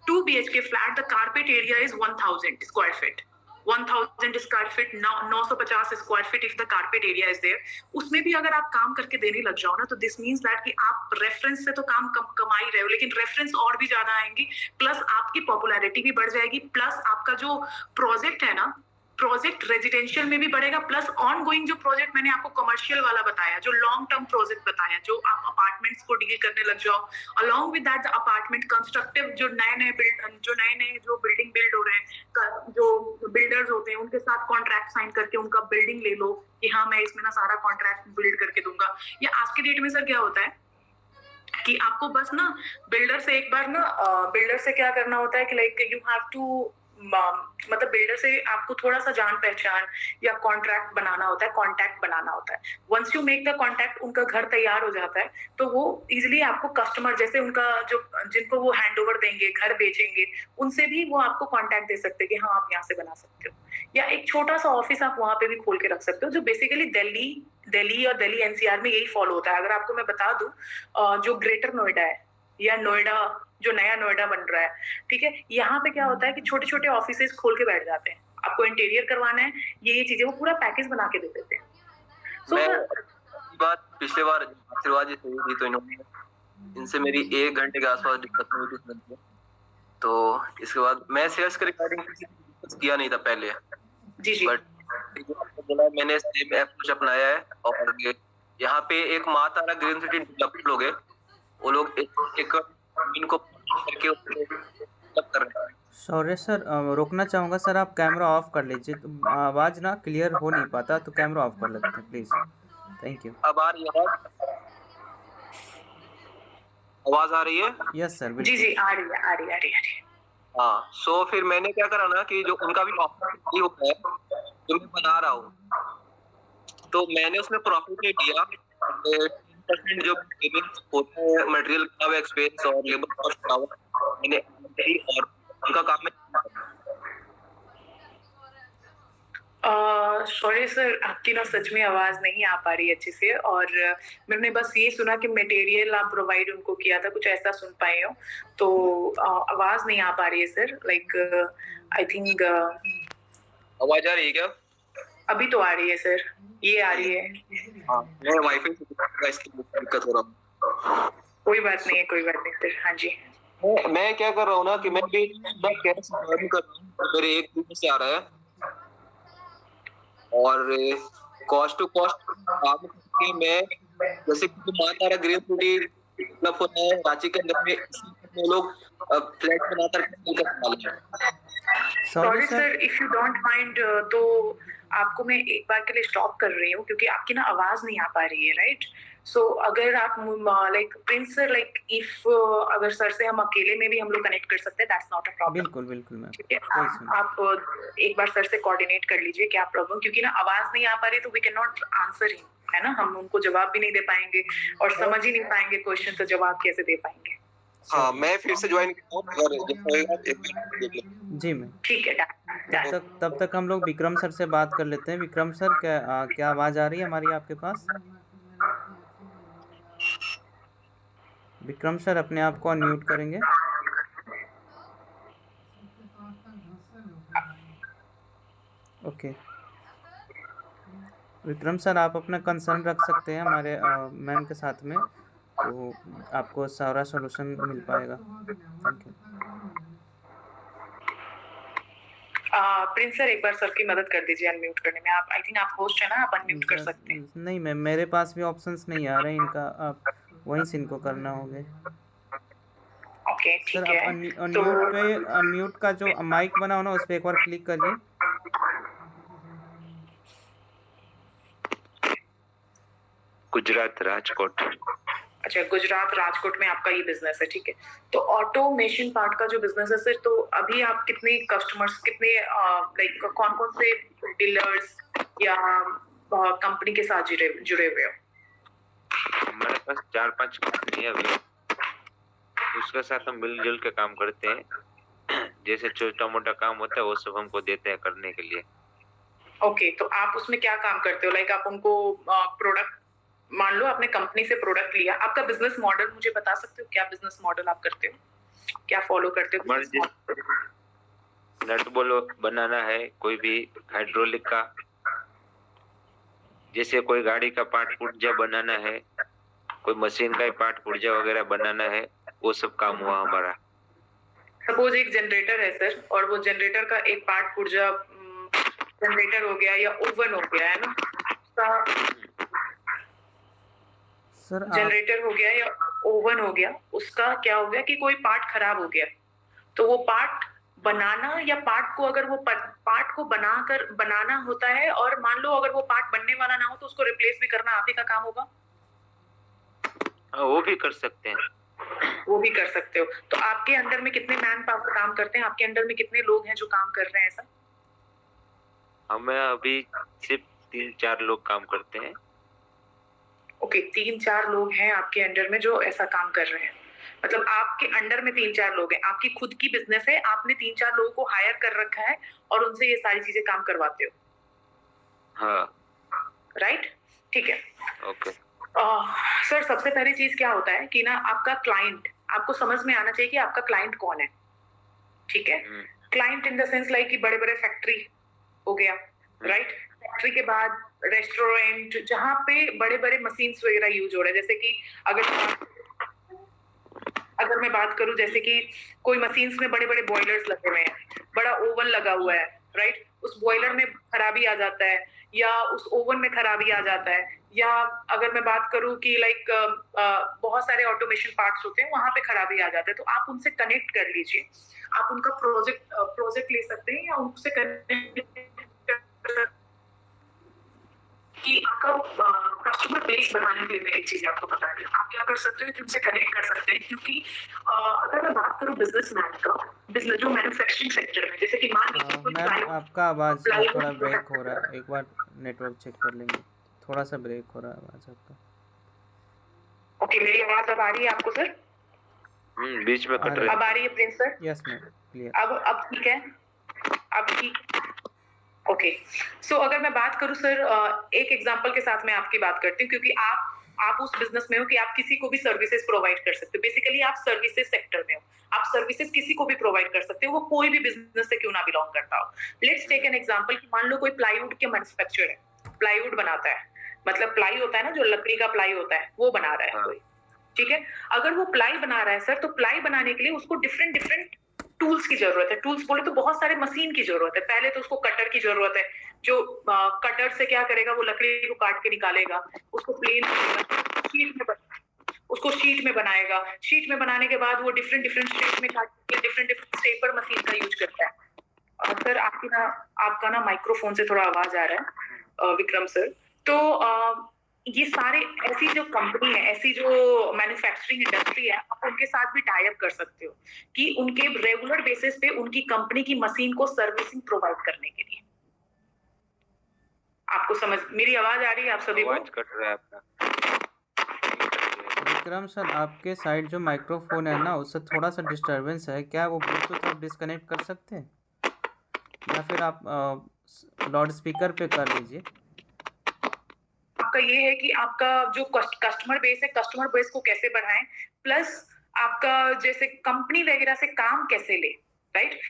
B: 2 BHK flat, the carpet area is 1000 square feet, 1000 square feet, 950 square feet if the carpet area is there. उसमें भी अगर आप काम करके देने लग जाओ ना, तो दिस मींस दैट कि आप रेफरेंस से तो काम कमा ही रहे हो, लेकिन रेफरेंस और भी ज्यादा आएंगी, प्लस आपकी पॉपुलैरिटी भी बढ़ जाएगी, प्लस आपका जो प्रोजेक्ट है ना, प्रोजेक्ट रेजिडेंशियल में भी बढ़ेगा, प्लस ऑन गोइंग जो प्रोजेक्ट मैंने आपको कमर्शियल वाला बताया, जो लॉन्ग टर्म प्रोजेक्ट बताया, जो आप अपार्टमेंट्स को डील करने लग जाओ, along with that apartment constructive जो नए जो बिल्डिंग बिल्ड हो रहे हैं, जो बिल्डर्स होते हैं उनके साथ कॉन्ट्रैक्ट साइन करके उनका बिल्डिंग ले लो कि हाँ मैं इसमें ना सारा कॉन्ट्रैक्ट बिल्ड करके दूंगा। या आज के डेट में सर क्या होता है कि आपको बस ना बिल्डर से क्या करना होता है कि लाइक यू हैव टू मतलब बिल्डर से आपको थोड़ा सा जान पहचान या कॉन्ट्रैक्ट बनाना होता है, कॉन्टैक्ट बनाना होता है। Once you make the contact, उनका घर तैयार हो जाता है, तो वो इजिली आपको कस्टमर, जैसे उनका जो जिनको वो हैंड ओवर देंगे, घर बेचेंगे, उनसे भी वो आपको कॉन्टैक्ट दे सकते हैं कि हाँ आप यहाँ से बना सकते हो, या एक छोटा सा ऑफिस आप वहाँ पे भी खोल के रख सकते हो, जो बेसिकली दिल्ली और दिल्ली एनसीआर में यही फॉलो होता है। अगर आपको मैं बता दूं, जो ग्रेटर नोएडा है या नोएडा, जो नया नोएडा बन रहा है, ठीक है, यहाँ पे क्या होता है कि छोटे छोटे ऑफिसेस खोल के बैठ जाते हैं, आपको इंटीरियर करवाना है, ये चीजें वो पूरा पैकेज बना के दे देते हैं।
C: बात पिछले बार आशीर्वाद जी से हुई थी, तो इन्होंने इनसे मेरी 1 घंटे के आसपास डिस्कशन हुई थी, तो इसके बाद मैं सेल्स के रिगार्डिंग कुछ किया नहीं था पहले
B: जी। बट
C: बोला मैंने सेम अप्रोच अपनाया है, और यहाँ पे एक मातारा ग्रीन सिटी डेवलपर लोग है, वो लोग एक इनको करके कर रहे हैं।
D: सॉरी सर, रोकना चाहूँगा सर, आप कैमरा ऑफ कर लीजिए, तो आवाज़ ना क्लियर हो नहीं पाता, तो कैमरा ऑफ कर लेते हैं प्लीज़। Thank you.
C: अब आ रही है आवाज आ रही है?
D: यस सर,
B: जी आ रही है।
C: हाँ, सो फिर मैंने क्या करा ना कि जो उनका भी ऑफर होता है जो मैं बना रहा हूँ, तो मैंने उसमें प्रॉफिट नहीं दिया, 10% जो पेमेंट होता है मटेरियल का एक्सपेंस और लेबर कॉस्ट का मैंने और उनका काम में।
B: सॉरी सर, आपकी ना सच में आवाज नहीं आ पा रही अच्छे से, और मैंने बस ये सुना कि मटेरियल आप प्रोवाइड उनको किया था, कुछ ऐसा सुन पाए हो, तो आवाज नहीं आ पा रही है सर, लाइक आई थिंक।
C: आवाज आ रही है क्या?
B: अभी तो आ रही है सर, ये आ रही है।
C: हाँ, मैं वाईफाई से इसकी दिक्कत हो रहा है।
B: कोई बात नहीं सर। हाँ जी,
C: मैं क्या कर रहा हूँ ना कि मैं भी कैश अर्न कर रहा हूँ, मेरे एक दिन से आ रहा है, और कॉस्ट टू कॉस्ट काम करके मैं, जैसे कि मातारा ग्रीन सिटी डेवलप होता है रांची के अंदर में लोग फ्लैट बनाकर
B: sorry sir, if you don't mind, तो आपको मैं एक बार के लिए स्टॉप कर रही हूँ, क्योंकि आपकी ना आवाज नहीं आ पा रही है, राइट? सो अगर आप like Prince sir, like if अगर सर से हम अकेले में भी हम लोग कनेक्ट कर सकते हैं, दैट्स नॉट अ प्रॉब्लम।
D: बिल्कुल मैम,
B: ठीक है, आप एक बार सर से कोऑर्डिनेट कर लीजिए क्या प्रॉब्लम, क्योंकि ना आवाज नहीं आ पा रही तो we can not answer him, है ना, हम उनको जवाब भी नहीं दे पाएंगे, और समझ ही नहीं पाएंगे क्वेश्चन, तो जवाब कैसे दे पाएंगे?
C: हाँ, मैं फिर से ज्वाइन
D: जी मैम,
B: ठीक है।
D: तब तक हम लोग विक्रम सर से बात कर लेते हैं। विक्रम सर, क्या आवाज आ रही है हमारी आपके पास? विक्रम सर, अपने आप को अनम्यूट करेंगे। ओके, विक्रम सर, आप अपना कंसर्न रख सकते हैं हमारे मैम के साथ में, तो आपको सारा सॉल्यूशन मिल पाएगा। Thank you.
B: प्रिंस सर, एक बार सर की मदद कर दीजिए अनम्यूट करने में। आप, आई थिंक आप होस्ट है ना, आप अनम्यूट कर सकते हैं।
D: नहीं मैम, मेरे पास भी ऑप्शंस नहीं आ रहे इनका, आप वहीं से इनको करना होगा।
B: ओके,
D: सर
B: ठीक है।
D: आप अनम्यूट पे, अनम्यूट का जो माइक बना हो ना, उस पे एक बार क्लिक करिए।
E: गुजरात राजकोट।
B: अच्छा, गुजरात राजकोट में आपका ये बिजनेस है, ठीक है। तो ऑटोमेशन पार्ट का जो बिजनेस है सर, तो अभी आप कितने कस्टमर्स, कितने लाइक कौन से डीलर्स या कंपनी के साथ जुड़े हुए हो?
E: हमारे पास 4-5 कंपनी है अभी, उसके साथ हम मिलजुल के काम करते हैं, जैसे छोटा मोटा काम होता है वो सब हमको देते हैं करने के लिए।
B: ओके, तो आप उसमें क्या काम करते हो? लाइक आप उनको प्रोडक्ट, मान लो आपने कंपनी से प्रोडक्ट लिया, आपका बिजनेस मॉडल मुझे बता सकते हो? क्या बिजनेस मॉडल आप करते हो, क्या फॉलो करते हो?
E: नट बोल्ट बनाना है, कोई भी हाइड्रोलिक का, जैसे कोई गाड़ी का पार्ट पुर्जा बनाना है, कोई मशीन का पार्ट पुर्जा वगैरह बनाना है, वो सब काम हुआ हमारा।
B: सपोज एक जनरेटर है सर, और वो जनरेटर का एक पार्ट पुर्जा, जनरेटर हो गया या ओवन हो गया, है ना,
D: सर
B: जनरेटर हो गया या ओवन हो गया, उसका क्या हो गया कि कोई पार्ट खराब हो गया, तो वो पार्ट बनाना, या पार्ट को अगर वो पार्ट को बनाना होता है, और मान लो अगर वो पार्ट बनने वाला ना हो तो उसको रिप्लेस भी करना आप ही का काम होगा?
E: वो भी कर सकते हैं।
B: वो भी कर सकते हो। तो आपके अंडर में कितने मैन पावर काम करते हैं, आपके अंडर में कितने लोग हैं जो काम कर रहे हैं ऐसा?
E: हमें अभी सिर्फ 3-4 लोग काम करते हैं।
B: ओके, 3-4 लोग हैं आपके अंडर में जो ऐसा काम कर रहे हैं। मतलब आपके अंडर में 3-4 लोग हैं, आपकी खुद की बिजनेस है, आपने 3-4 लोगों को हायर कर रखा है और उनसे ये सारी चीजें काम करवाते हो।
E: हाँ।
B: राइट, ठीक है।
E: ओके।
B: सर सबसे पहली चीज क्या होता है कि ना आपका क्लाइंट, आपको समझ में आना चाहिए कि आपका क्लाइंट कौन है। ठीक है, client in the sense like कि बड़े बड़े फैक्ट्री हो गया, राइट। फैक्ट्री के बाद रेस्टोरेंट जहाँ पे बड़े बड़े मशीन्स वगैरह यूज हो रहे हैं, जैसे कि अगर मैं बात करूं, जैसे कि कोई मशीन्स में बड़े बड़े बॉयलर्स लगे हुए हैं, बड़ा ओवन लगा हुआ है, राइट। उस बॉयलर में खराबी आ जाता है या उस ओवन में खराबी आ जाता है, या अगर मैं बात करूं कि लाइक बहुत सारे ऑटोमेशन पार्ट्स होते हैं, वहां पे खराबी आ जाता है, तो आप उनसे कनेक्ट कर लीजिए। आप उनका प्रोजेक्ट ले सकते हैं या उनसे कनेक्ट कि आपका कस्टमर बेस बनाने के लिए एक चीज आपको बता दें, आप क्या कर सकते हो कि उनसे कनेक्ट कर सकते हैं। क्योंकि अगर मैं बात करूं बिजनेसमैन का, बिजनेस जो मैन्युफैक्चरिंग सेक्टर में, जैसे कि मान लीजिए
D: मैम आपका आवाज थोड़ा ब्रेक हो रहा है, एक बार नेटवर्क चेक कर लेंगे, थोड़ा सा ब्रेक हो रहा है आवाज आपका।
B: ओके, मेरी आवाज अब आ रही है आपको सर?
E: बीच में कट रही है।
B: अब आ रही है Prince sir?
D: Yes ma'am, clear.
B: अब ठीक है, अब ठीक। ओके, सो अगर मैं बात करूं सर, एक एग्जांपल के साथ मैं आपकी बात करती हूँ, क्योंकि आप उस बिजनेस में हो कि आप किसी को भी सर्विसेज प्रोवाइड कर सकते हो। बेसिकली आप सर्विसेज सेक्टर में हो, आप सर्विसेज किसी को भी प्रोवाइड कर सकते हो, वो कोई भी बिजनेस से क्यों ना बिलोंग करता हो। लेट्स टेक एन एग्जांपल कि मान लो कोई प्लाईवुड के मैन्युफैक्चरर है, प्लाईवुड बनाता है, मतलब प्लाई होता है ना, जो लकड़ी का प्लाई होता है, वो बना रहा है कोई, ठीक है। अगर वो प्लाई बना रहा है सर, तो प्लाई बनाने के लिए उसको डिफरेंट टूल्स की जरूरत है। टूल्स बोले तो बहुत सारे मशीन की जरूरत है। पहले तो उसको कटर की जरूरत है, जो कटर से क्या करेगा, वो लकड़ी को काट के निकालेगा, उसको प्लेन शीट में बनाएगा। शीट में बनाने के बाद वो डिफरेंट शेप में काट के डिफरेंट शेपर मशीन का यूज करता है। और सर आपका ना माइक्रोफोन से थोड़ा आवाज आ रहा है विक्रम सर। तो ये सारे ऐसी जो कंपनी है, ऐसी जो मैन्युफैक्चरिंग इंडस्ट्री है, आप उनके साथ भी टाई अप कर सकते हो कि उनके रेगुलर बेसिस पे उनकी कंपनी की मशीन को सर्विसिंग प्रोवाइड करने के लिए। आपको समझ, मेरी आवाज आ रही है आप सभी को?
E: आवाज कट रहा है आपका।
D: विक्रम सर, आपके साइड जो माइक्रोफोन है ना, उससे थोड़ा सा डिस्टरबेंस है, क्या वो ब्लूटूथ आप डिस्कनेक्ट कर सकते हैं, या फिर आप लाउड स्पीकर पे कर लीजिए।
B: आपका ये है कि आपका जो कस्टमर बेस है, कस्टमर बेस को कैसे बढ़ाएं, प्लस आपका जैसे कंपनी वगैरह से काम कैसे ले, राइट।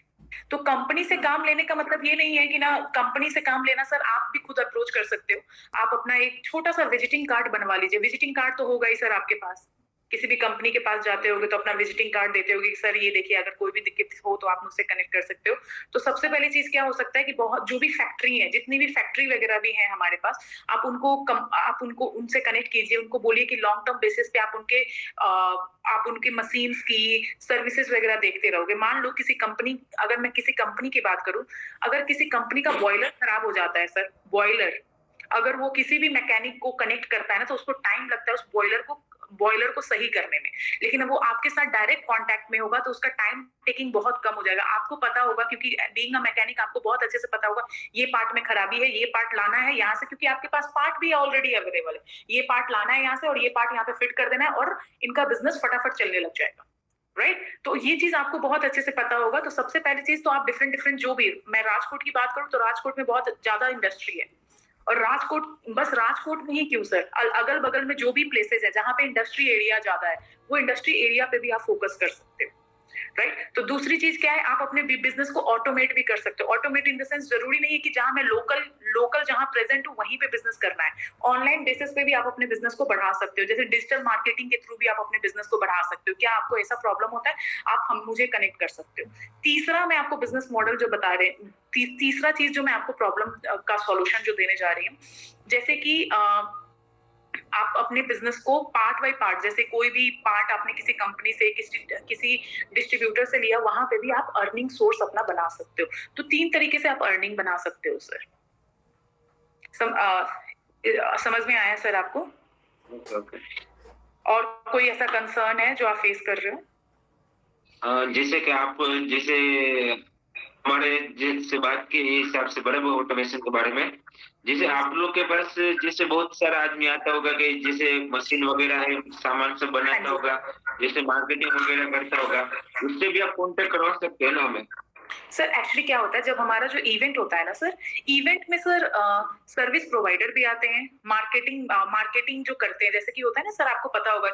B: तो कंपनी से काम लेने का मतलब ये नहीं है कि ना, कंपनी से काम लेना सर आप भी खुद अप्रोच कर सकते हो। आप अपना एक छोटा सा विजिटिंग कार्ड बनवा लीजिए। विजिटिंग कार्ड तो होगा ही सर आपके पास, किसी भी कंपनी के पास जाते होगे तो अपना विजिटिंग कार्ड देते होगे कि सर ये देखिए, अगर कोई भी दिक्कत हो तो आप मुझसे कनेक्ट कर सकते हो। तो सबसे पहली चीज क्या हो सकता है कि बहुत जो भी फैक्ट्री है, जितनी भी फैक्ट्री वगैरह भी है हमारे पास, आप उनको उनसे कनेक्ट कीजिए। उनको बोलिए कि लॉन्ग टर्म बेसिस पे आप उनके मशीन्स की सर्विसेज वगैरह देखते रहोगे। मान लो किसी कंपनी, अगर मैं किसी कंपनी की बात करूं, अगर किसी कंपनी का बॉयलर खराब हो जाता है सर, बॉयलर अगर वो किसी भी मैकेनिक को कनेक्ट करता है ना, तो उसको टाइम लगता है उस बॉयलर को सही करने में। लेकिन अब वो आपके साथ डायरेक्ट कांटेक्ट में होगा तो उसका टाइम टेकिंग बहुत कम हो जाएगा। आपको पता होगा, क्योंकि बीइंग अ मैकेनिक आपको बहुत अच्छे से पता होगा ये पार्ट में खराबी है, ये पार्ट लाना है यहाँ से, क्योंकि आपके पास पार्ट भी ऑलरेडी अवेलेबल है। ये पार्ट लाना है यहाँ से और ये पार्ट यहाँ पे फिट कर देना है और इनका बिजनेस फटाफट चलने लग जाएगा, राइट। तो ये चीज आपको बहुत अच्छे से पता होगा। तो सबसे पहली चीज तो आप डिफरेंट जो भी, मैं राजकोट की बात करूं तो राजकोट में बहुत ज्यादा इंडस्ट्री है, और बस राजकोट में ही क्यों सर, अगल बगल में जो भी प्लेसेस है जहां पे इंडस्ट्री एरिया ज्यादा है, वो इंडस्ट्री एरिया पे भी आप फोकस कर सकते हो, राइट। तो दूसरी चीज क्या है, आप अपने बिजनेस को ऑटोमेट भी कर सकते हो। ऑटोमेट इन द सेंस जरूरी नहीं है कि जहां मैं लोकल जहां प्रेजेंट हूं वहीं पे बिजनेस करना है। ऑनलाइन बेसिस पे भी आप अपने बिजनेस को बढ़ा सकते हो, जैसे डिजिटल मार्केटिंग के थ्रू भी आप अपने बिजनेस को बढ़ा सकते हो। क्या आपको ऐसा प्रॉब्लम होता है, आप मुझे कनेक्ट कर सकते हो। तीसरा मैं आपको बिजनेस मॉडल जो बता रहे हैं, तीसरा चीज जो मैं आपको प्रॉब्लम का सॉल्यूशन जो देने जा रही हूँ, जैसे कि आप अपने बिजनेस को पार्ट बाय पार्ट, जैसे कोई भी पार्ट आपने किसी कंपनी से, किसी डिस्ट्रीब्यूटर से लिया, वहां पे भी आप अर्निंग सोर्स अपना बना सकते हो। तो 3 तरीके से आप अर्निंग बना सकते हो सर। समझ में आया सर आपको? और कोई ऐसा कंसर्न है जो आप फेस कर रहे हो?
E: जैसे कि आप जैसे हमारे जिससे बात की इस हिसाब से बड़े ऑटोमेशन के बारे में, जैसे आप लोग के पास जैसे बहुत सारा आदमी आता होगा कि जैसे मशीन वगैरह है, सामान सब बनाता होगा, जैसे मार्केटिंग वगैरह करता होगा, उससे भी आप कांटेक्ट करवा सकते हैं ना हमें?
B: सर एक्चुअली क्या होता है, जब हमारा जो इवेंट होता है ना सर, इवेंट में सर सर्विस प्रोवाइडर भी आते हैं, मार्केटिंग जो करते हैं, जैसे कि होता है ना सर, आपको पता होगा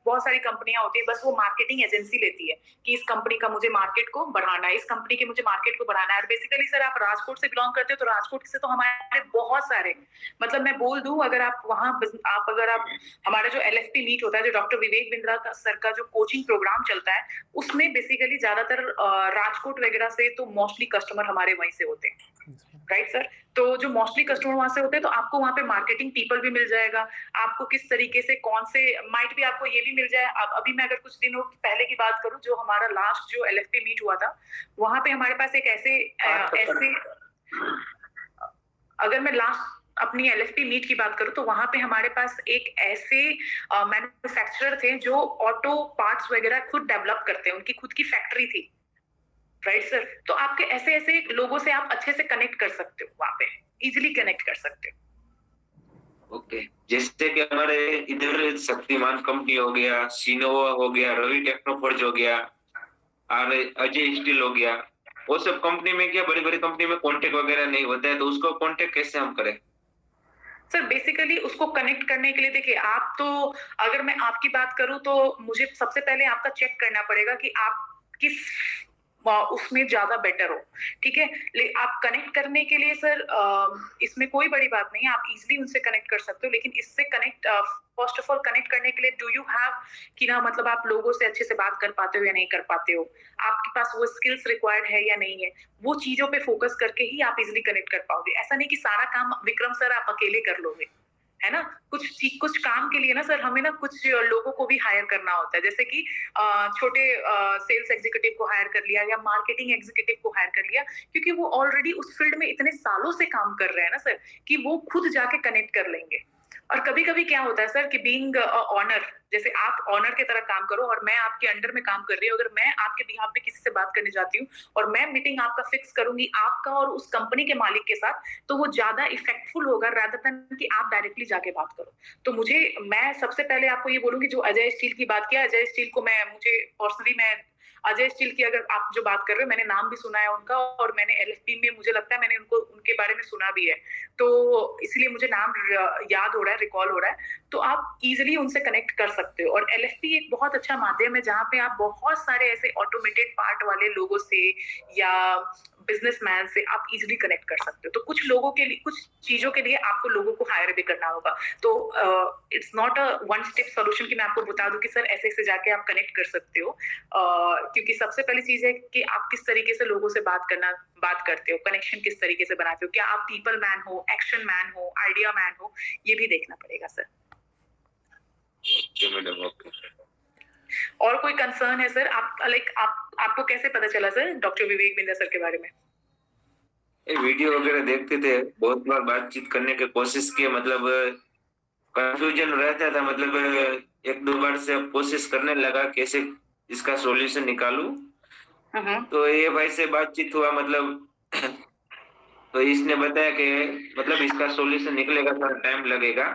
B: बहुत सारी कंपनियां होती है, बस वो मार्केटिंग एजेंसी लेती है कि इस कंपनी का मुझे मार्केट को बढ़ाना है, इस कंपनी के मुझे मार्केट को बढ़ाना है। और बेसिकली सर आप राजकोट से बिलोंग करते हो, तो राजकोट से तो हमारे बहुत सारे, मतलब मैं बोल दूं, अगर आप वहाँ अगर आप हमारा जो LFP मीट होता है, जो डॉक्टर विवेक बिंद्रा सर का जो कोचिंग प्रोग्राम चलता है, उसमें बेसिकली ज्यादातर राजकोट वगैरह से तो मोस्टली कस्टमर हमारे वहीं से होते हैं, राइट सर? तो जो मोस्टली कस्टमर वहां से होते हैं, तो आपको वहां पे मार्केटिंग पीपल भी मिल जाएगा, आपको किस तरीके से कौन से माइट भी आपको ये भी मिल जाए। अब अभी मैं अगर कुछ दिनों पहले की बात करूं, जो हमारा लास्ट जो LFP मीट हुआ था, वहां पे हमारे पास एक ऐसे अगर मैं लास्ट अपनी LFP मीट की बात करूं, तो वहां पे हमारे पास एक ऐसे मैन्युफैक्चरर थे जो ऑटो पार्ट्स वगैरह खुद डेवलप करते हैं, उनकी खुद की फैक्ट्री थी, राइट सर? तो आपके ऐसे ऐसे लोगों से आप अच्छे से कनेक्ट कर सकते हो, वहां पे इजिली कनेक्ट कर सकते हो।
E: ओके, जैसे कि हमारे इधर शक्तिमान कंपनी हो गया, सिनोवा हो गया, रवि टेक्नोफोर्ज हो गया और अजय स्टील हो गया, वो सब कंपनी में क्या बड़ी बड़ी कंपनी में कांटेक्ट वगैरह नहीं होता है, तो उसको कांटेक्ट कैसे हम करें?
B: सर बेसिकली उसको कनेक्ट करने के लिए देखिए, आप तो, अगर मैं आपकी बात करूं, तो मुझे सबसे पहले आपका चेक करना पड़ेगा कि आप किस उसमें ज्यादा बेटर हो, ठीक है? आप कनेक्ट करने के लिए सर इसमें कोई बड़ी बात नहीं है, आप इजीली उनसे कनेक्ट कर सकते हो, लेकिन इससे connect first of all connect करने के लिए डू यू हैव कि ना, मतलब आप लोगों से अच्छे से बात कर पाते हो या नहीं कर पाते हो, आपके पास वो स्किल्स रिक्वायर्ड है या नहीं है, वो चीजों पे फोकस करके ही आप इजीली कनेक्ट कर पाओगे। ऐसा नहीं कि सारा काम विक्रम सर आप अकेले कर लोगे, है ना? कुछ काम के लिए ना सर हमें ना कुछ लोगों को भी हायर करना होता है, जैसे कि छोटे सेल्स एग्जीक्यूटिव को हायर कर लिया या मार्केटिंग एग्जीक्यूटिव को हायर कर लिया, क्योंकि वो ऑलरेडी उस फील्ड में इतने सालों से काम कर रहे हैं ना सर, कि वो खुद जाके कनेक्ट कर लेंगे। और कभी कभी क्या होता है सर कि बीइंग ऑनर, जैसे आप ऑनर की तरह काम करो और मैं आपके अंडर में काम कर रही हूँ, अगर मैं आपके बिहाफ पे किसी से बात करने जाती हूँ और मैं मीटिंग आपका फिक्स करूंगी आपका और उस कंपनी के मालिक के साथ, तो वो ज्यादा इफेक्टफुल होगा रादर देन कि आप डायरेक्टली जाके बात करो। तो मैं सबसे पहले आपको ये बोलूंगी, जो अजय स्टील की बात किया, अजय स्टील को मुझे पर्सनली अजय स्टील की अगर आप जो बात कर रहे हो, मैंने नाम भी सुना है उनका, और मैंने LFP में मुझे लगता है मैंने उनके बारे में सुना भी है, तो इसलिए मुझे नाम याद हो रहा है, रिकॉल हो रहा है। तो आप इजिली उनसे कनेक्ट कर सकते हो, और LFP एक बहुत अच्छा माध्यम है जहाँ पे आप बहुत सारे ऐसे ऑटोमेटेड पार्ट वाले लोगों से या बिजनेसमैन से आप इजिली कनेक्ट कर सकते हो। तो कुछ लोगों के लिए, कुछ चीजों के लिए आपको लोगों को हायर भी करना होगा, तो it's not a one step solution कि मैं आपको बता दूं कि सर ऐसे ऐसे जाके आप कनेक्ट कर सकते हो, क्योंकि सबसे पहली चीज है कि आप किस तरीके से लोगों से बात करते हो, कनेक्शन किस तरीके से बनाते हो, क्या आप पीपल मैन हो, एक्शन मैन हो, आइडिया मैन हो, ये भी देखना पड़ेगा सर। और कोई कंसर्न है सर? आपको कैसे पता चला sir doctor Vivek Bindra sir के बारे में?
E: वीडियो वगैरह देखते थे, बहुत बार बातचीत करने की कोशिश की, मतलब कंफ्यूजन रहता था, मतलब एक दो बार से कोशिश करने लगा कैसे इसका सॉल्यूशन निकालूं, तो ये भाई से बातचीत हुआ, मतलब तो इसने बताया कि मतलब इसका सॉल्यूशन निकलेगा, थोड़ा टाइम लगेगा।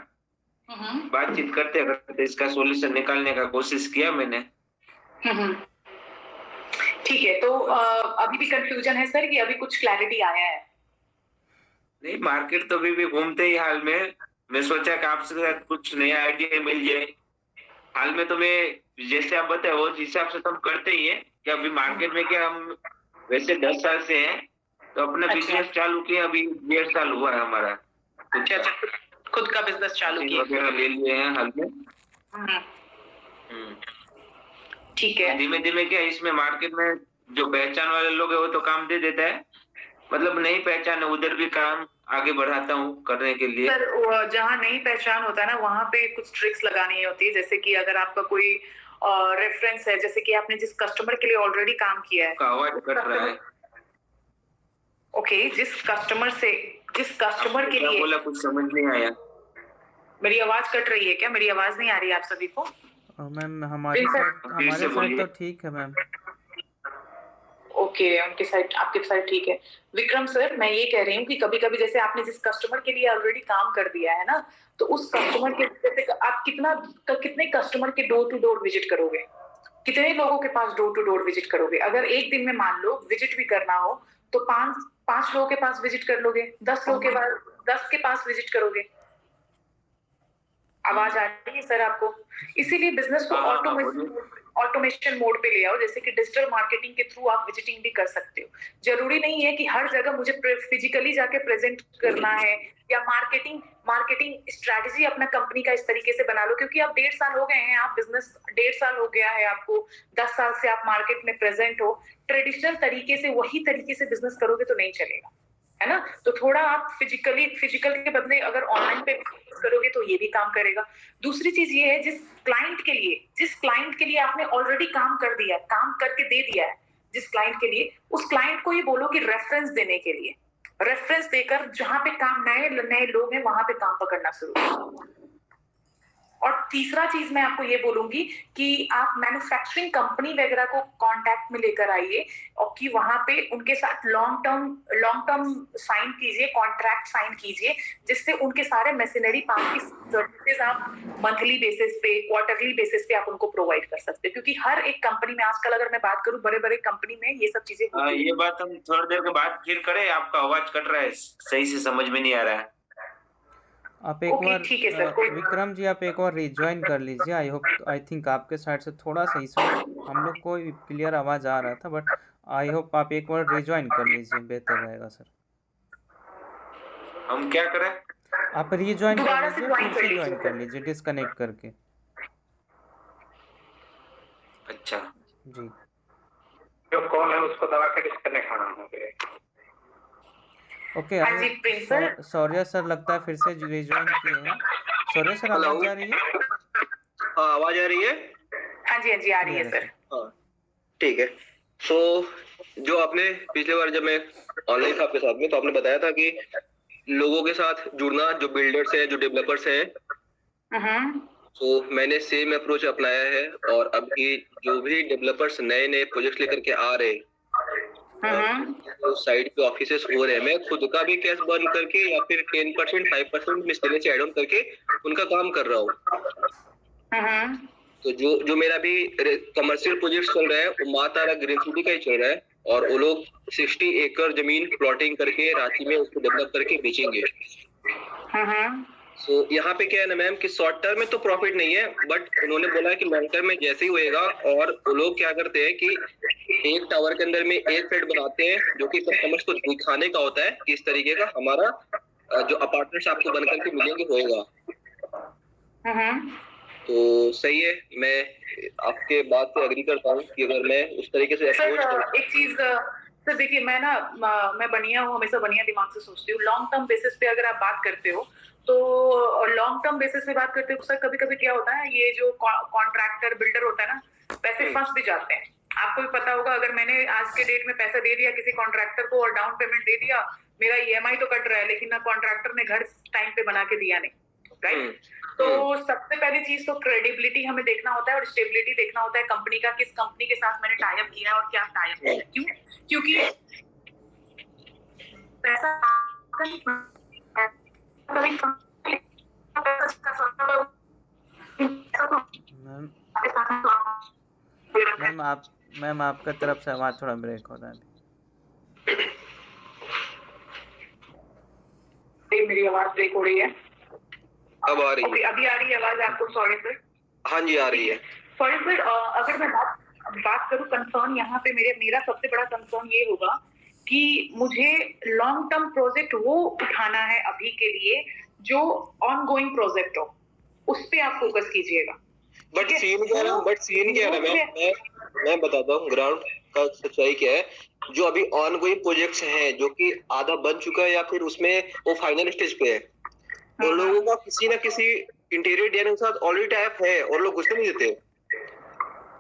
E: बातचीत करते करते इसका सॉल्यूशन निकालने का कोशिश किया मैंने।
B: ठीक है, तो अभी भी कंफ्यूजन है सर कि अभी कुछ क्लैरिटी आया है?
E: नहीं, मार्केट तो अभी भी घूमते ही हाल में, मैं सोचा कि आपसे कुछ नया आइडिया मिल जाए। हाल में तो मैं जैसे आप बताए उस हिसाब से तो हम करते ही हैं कि अभी मार्केट में क्या, हम वैसे 10 साल से हैं, तो अपना बिजनेस चालू किया, अभी 1.5 साल हुआ है हमारा।
B: अच्छा, खुद का बिजनेस चालू किया,
E: वगैरह ले लिए हैं हाल में।
B: ठीक है।
E: धीमे धीमे क्या इसमें मार्केट में जो पहचान वाले लोग है वो तो काम दे देता है, मतलब नहीं पहचान है उधर भी काम आगे बढ़ाता हूँ करने के लिए।
B: सर जहाँ नहीं पहचान होता है ना, वहाँ पे कुछ ट्रिक्स लगानी होती है, जैसे कि अगर आपका कोई रेफरेंस है, जैसे कि आपने जिस कस्टमर के लिए ऑलरेडी काम किया है,
E: आवाज कट रहा है।
B: ओके, जिस कस्टमर के लिए
E: बोला कुछ समझ नहीं आया।
B: मेरी आवाज कट रही है क्या? मेरी आवाज नहीं आ रही है आप सभी को?
D: मैम हमारे साइड तो ठीक है मैम।
B: ओके, उनके साइड आपके साइड ठीक है। विक्रम सर, मैं ये कह रही हूँ कि कभी कभी जैसे आपने जिस कस्टमर के लिए ऑलरेडी काम कर दिया है ना, तो उस कस्टमर के जैसे आप कितने कस्टमर के डोर टू डोर विजिट करोगे, कितने लोगों के पास डोर टू डोर विजिट करोगे? अगर एक दिन में मान लो विजिट भी करना हो तो पांच लोगों के पास विजिट कर लोगे, 10 के पास विजिट करोगे। आवाज आ रही है सर आपको? इसीलिए बिजनेस को ऑटोमेशन मोड पे ले आओ, जैसे कि डिजिटल मार्केटिंग के थ्रू आप विजिटिंग भी कर सकते हो। जरूरी नहीं है कि हर जगह मुझे फिजिकली जाके प्रेजेंट करना है, या मार्केटिंग स्ट्रेटजी अपना कंपनी का इस तरीके से बना लो, क्योंकि आप 1.5 साल हो गए हैं, आप बिजनेस 1.5 साल हो गया है आपको, 10 साल से आप मार्केट में प्रेजेंट हो। ट्रेडिशनल तरीके से वही तरीके से बिजनेस करोगे तो नहीं चलेगा, है ना? तो थोड़ा आप फिजिकल के बदले अगर ऑनलाइन पे करोगे तो ये भी काम करेगा। दूसरी चीज ये है, जिस क्लाइंट के लिए आपने ऑलरेडी काम कर दिया, काम करके दे दिया है जिस क्लाइंट के लिए, उस क्लाइंट को ये बोलो कि रेफरेंस देने के लिए, रेफरेंस देकर जहां पे काम नए लोग हैं वहां पे काम पकड़ना शुरू करो। और तीसरा चीज मैं आपको ये बोलूंगी कि आप मैन्युफैक्चरिंग कंपनी वगैरह को कांटेक्ट में लेकर आइए, और कि वहां पे उनके साथ लॉन्ग टर्म साइन कीजिए, कॉन्ट्रैक्ट साइन कीजिए, जिससे उनके सारे मशीनरी पार्ट की सर्विसेज आप मंथली बेसिस पे, क्वार्टरली बेसिस पे आप उनको प्रोवाइड कर सकते हैं। क्योंकि हर एक कंपनी में आजकल, अगर मैं बात करूं बड़े कंपनी में, ये सब चीजें
E: ये बात हम थोड़ी देर के बाद फिर करें। आपका आवाज कट रहा है, सही से समझ में नहीं आ रहा है।
D: आप एक बार विक्रम जी आप एक बार रिज्वाइन कर लीजिए। आई थिंक आपके साइड से थोड़ा सा इशू, हम लोग को क्लियर आवाज आ रहा था, बट आई होप आप एक बार रिज्वाइन कर लीजिए, बेहतर रहेगा सर।
E: हम क्या करें?
D: आप रिज्वाइन कर लीजिए, फिर से ज्वाइन कर लीजिए डिस्कनेक्ट करके।
E: अच्छा
D: जी,
F: जो कॉल है उसको दबा के डिस्कनेक्ट होना होगा।
D: ओके, सौर्य सर लगता है फिर से रिज्वाइन किए हैं। सौर्य सर आवाज आ रही है?
C: हाँ, आवाज आ रही है।
B: हाँ जी आ रही है सर।
C: हाँ ठीक है। सो जो आपने पिछले बार जब मैं ऑनलाइन था आपके साथ में, तो आपने बताया था कि लोगों के साथ जुड़ना, जो बिल्डर्स हैं, जो डेवलपर्स हैं, तो मैंने सेम अप्रोच अपनाया है। और अभी जो भी डेवलपर्स नए प्रोजेक्ट लेकर के आ रहे तो साइड पे ऑफिसेस हो रहे हैं, मैं खुद का भी कैश बर्न करके या फिर 10% 5% मिसलेनियस ऐड ऑन करके उनका काम कर रहा हूँ। तो जो मेरा भी कमर्शियल प्रोजेक्ट चल रहा है वो माँ तारा ग्रीन सिटी का ही चल रहा है, और वो लोग 60 एकड़ जमीन प्लॉटिंग करके रांची में उसको डेवलप करके बेचेंगे। तो यहाँ पे क्या है ना मैम कि शॉर्ट टर्म में तो प्रॉफिट नहीं है, बट उन्होंने बोला है कि लॉन्ग टर्म में जैसे ही होएगा। और वो लोग क्या करते हैं कि एक टावर के अंदर में एक फ्लैट बनाते हैं, जो कि कस्टमर्स को दिखाने का होता है कि इस तरीके का हमारा जो अपार्टमेंट्स आपको बन करके मिलेंगे होएगा। तो सही है, मैं आपके बात से एग्री करता हूँ कि अगर मैं उस तरीके से
B: अप्रोच एक चीज सर देखिए, मैं बनिया हूँ, हमेशा बनिया दिमाग से सोचती हूँ। लॉन्ग टर्म बेसिस पे अगर आप बात करते हो तो लॉन्ग टर्म बेसिस पे बात करते हो सर, कभी कभी क्या होता है, ये जो कॉन्ट्रैक्टर बिल्डर होता है ना, पैसे फंस भी जाते हैं। आपको भी पता होगा, अगर मैंने आज के डेट में पैसा दे दिया किसी कॉन्ट्रैक्टर को और डाउन पेमेंट दे दिया, मेरा ईएमआई तो कट रहा है, लेकिन ना कॉन्ट्रैक्टर ने घर टाइम पे बना के दिया नहीं, राइट? तो सबसे पहली चीज तो क्रेडिबिलिटी हमें देखना होता है और स्टेबिलिटी देखना होता है कंपनी का, किस कंपनी के साथ मैंने टाई अप किया है और क्या टाई अप है। क्यों? क्योंकि पैसा
D: मैम आपका तरफ से आवाज थोड़ा ब्रेक हो रहा है।
B: मेरी आवाज ब्रेक हो रही है?
C: अब आ रही है?
B: अभी आ रही है आवाज आपको? Sorry sir.
C: हाँ जी आ रही है।
B: सॉरी सर, अगर मैं बात करूं कंसर्न, यहाँ पे मेरा सबसे बड़ा कंसर्न ये होगा कि मुझे लॉन्ग टर्म प्रोजेक्ट वो उठाना है अभी के लिए जो ऑन गोइंग प्रोजेक्ट हो, उस पे आप फोकस कीजिएगा।
C: बट सीन क्या है ना मैं बताता हूँ ग्राउंड का सच्चाई क्या है। जो अभी ऑन गोइंग प्रोजेक्ट्स हैं, जो कि आधा बन चुका है या फिर उसमें वो फाइनल स्टेज पे है, तो लोगों का किसी ना किसी इंटीरियर डिजाइनर के साथ ऑलरेडी टाइप है और लोग घुसने नहीं देते।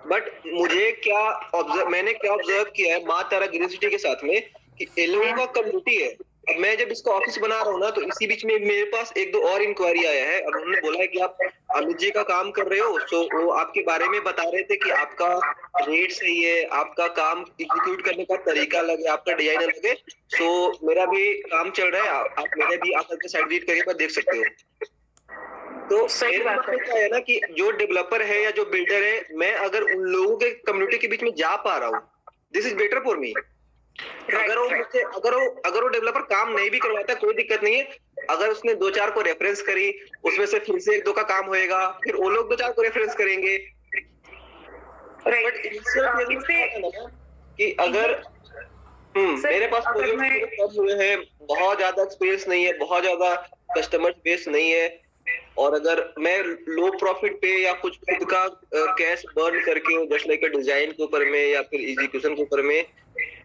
C: बट मैंने क्या ऑब्जर्व किया है माँ तारा ग्रीन सिटी के साथ में, कि इन लोगों का कम्युनिटी है। अब मैं जब इसका ऑफिस बना रहा हूँ ना, तो इसी बीच में मेरे पास 1-2 और इंक्वायरी आया है, और उन्होंने बोला है कि आप अमित जी का काम कर रहे हो, सो वो आपके बारे में बता रहे थे कि आपका रेट सही है, आपका काम एग्जीक्यूट करने का तरीका अलग है, आपका डिजाइन अलग है। सो मेरा भी काम चल रहा है, आप मेरे भी आकर के साइड विजिट करके देख सकते हो। तो
B: सही बात है।
C: क्या है ना कि जो डेवलपर है या जो बिल्डर है, मैं अगर उन लोगों के कम्युनिटी के बीच में जा पा रहा हूँ, this is better for me. अगर वो डेवलपर काम नहीं भी करवाता कोई दिक्कत नहीं है, अगर उसने 2-4 को रेफरेंस करी, उसमें से फिर से 1-2 का काम होएगा, फिर वो लोग 2-4 को रेफरेंस करेंगे। बट कि अगर मेरे पास प्रोजेक्ट हुए हैं, बहुत ज्यादा एक्सपीरियंस नहीं है, बहुत ज्यादा कस्टमर बेस नहीं है, और अगर मैं लो प्रॉफिट पे या कुछ खुद का कैश बर्न करके जस्ट लाइक डिजाइन के ऊपर में या फिर एग्जीक्यूशन के ऊपर में,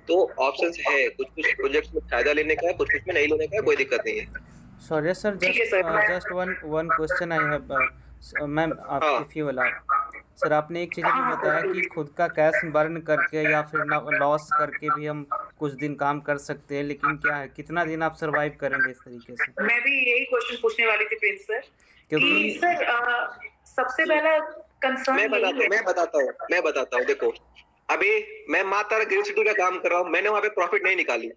C: तो ऑप्शंस है, कुछ प्रोजेक्ट्स में फायदा लेने का है, कुछ में नहीं लेने का है, कोई दिक्कत नहीं है।
D: Sorry sir, just one question I have, ma'am आप if you allow, सर आपने एक चीज़ भी बताया कि खुद का कैश बर्न करके या फिर लॉस करके भी हम कुछ दिन काम कर सकते हैं, लेकिन क्या है कितना दिन आप सरवाइव करेंगे इस तरीके से?
B: मैं भी यही क्वेश्चन पूछने वाली थी प्रिंस सर, क्योंकि सर सबसे पहला कंसर्न
C: मैं बताता हूँ। देखो, अभी मैं माँ तारा ग्रीन सिटी का काम कर रहा हूँ, मैंने वहाँ पे प्रॉफिट नहीं निकाली,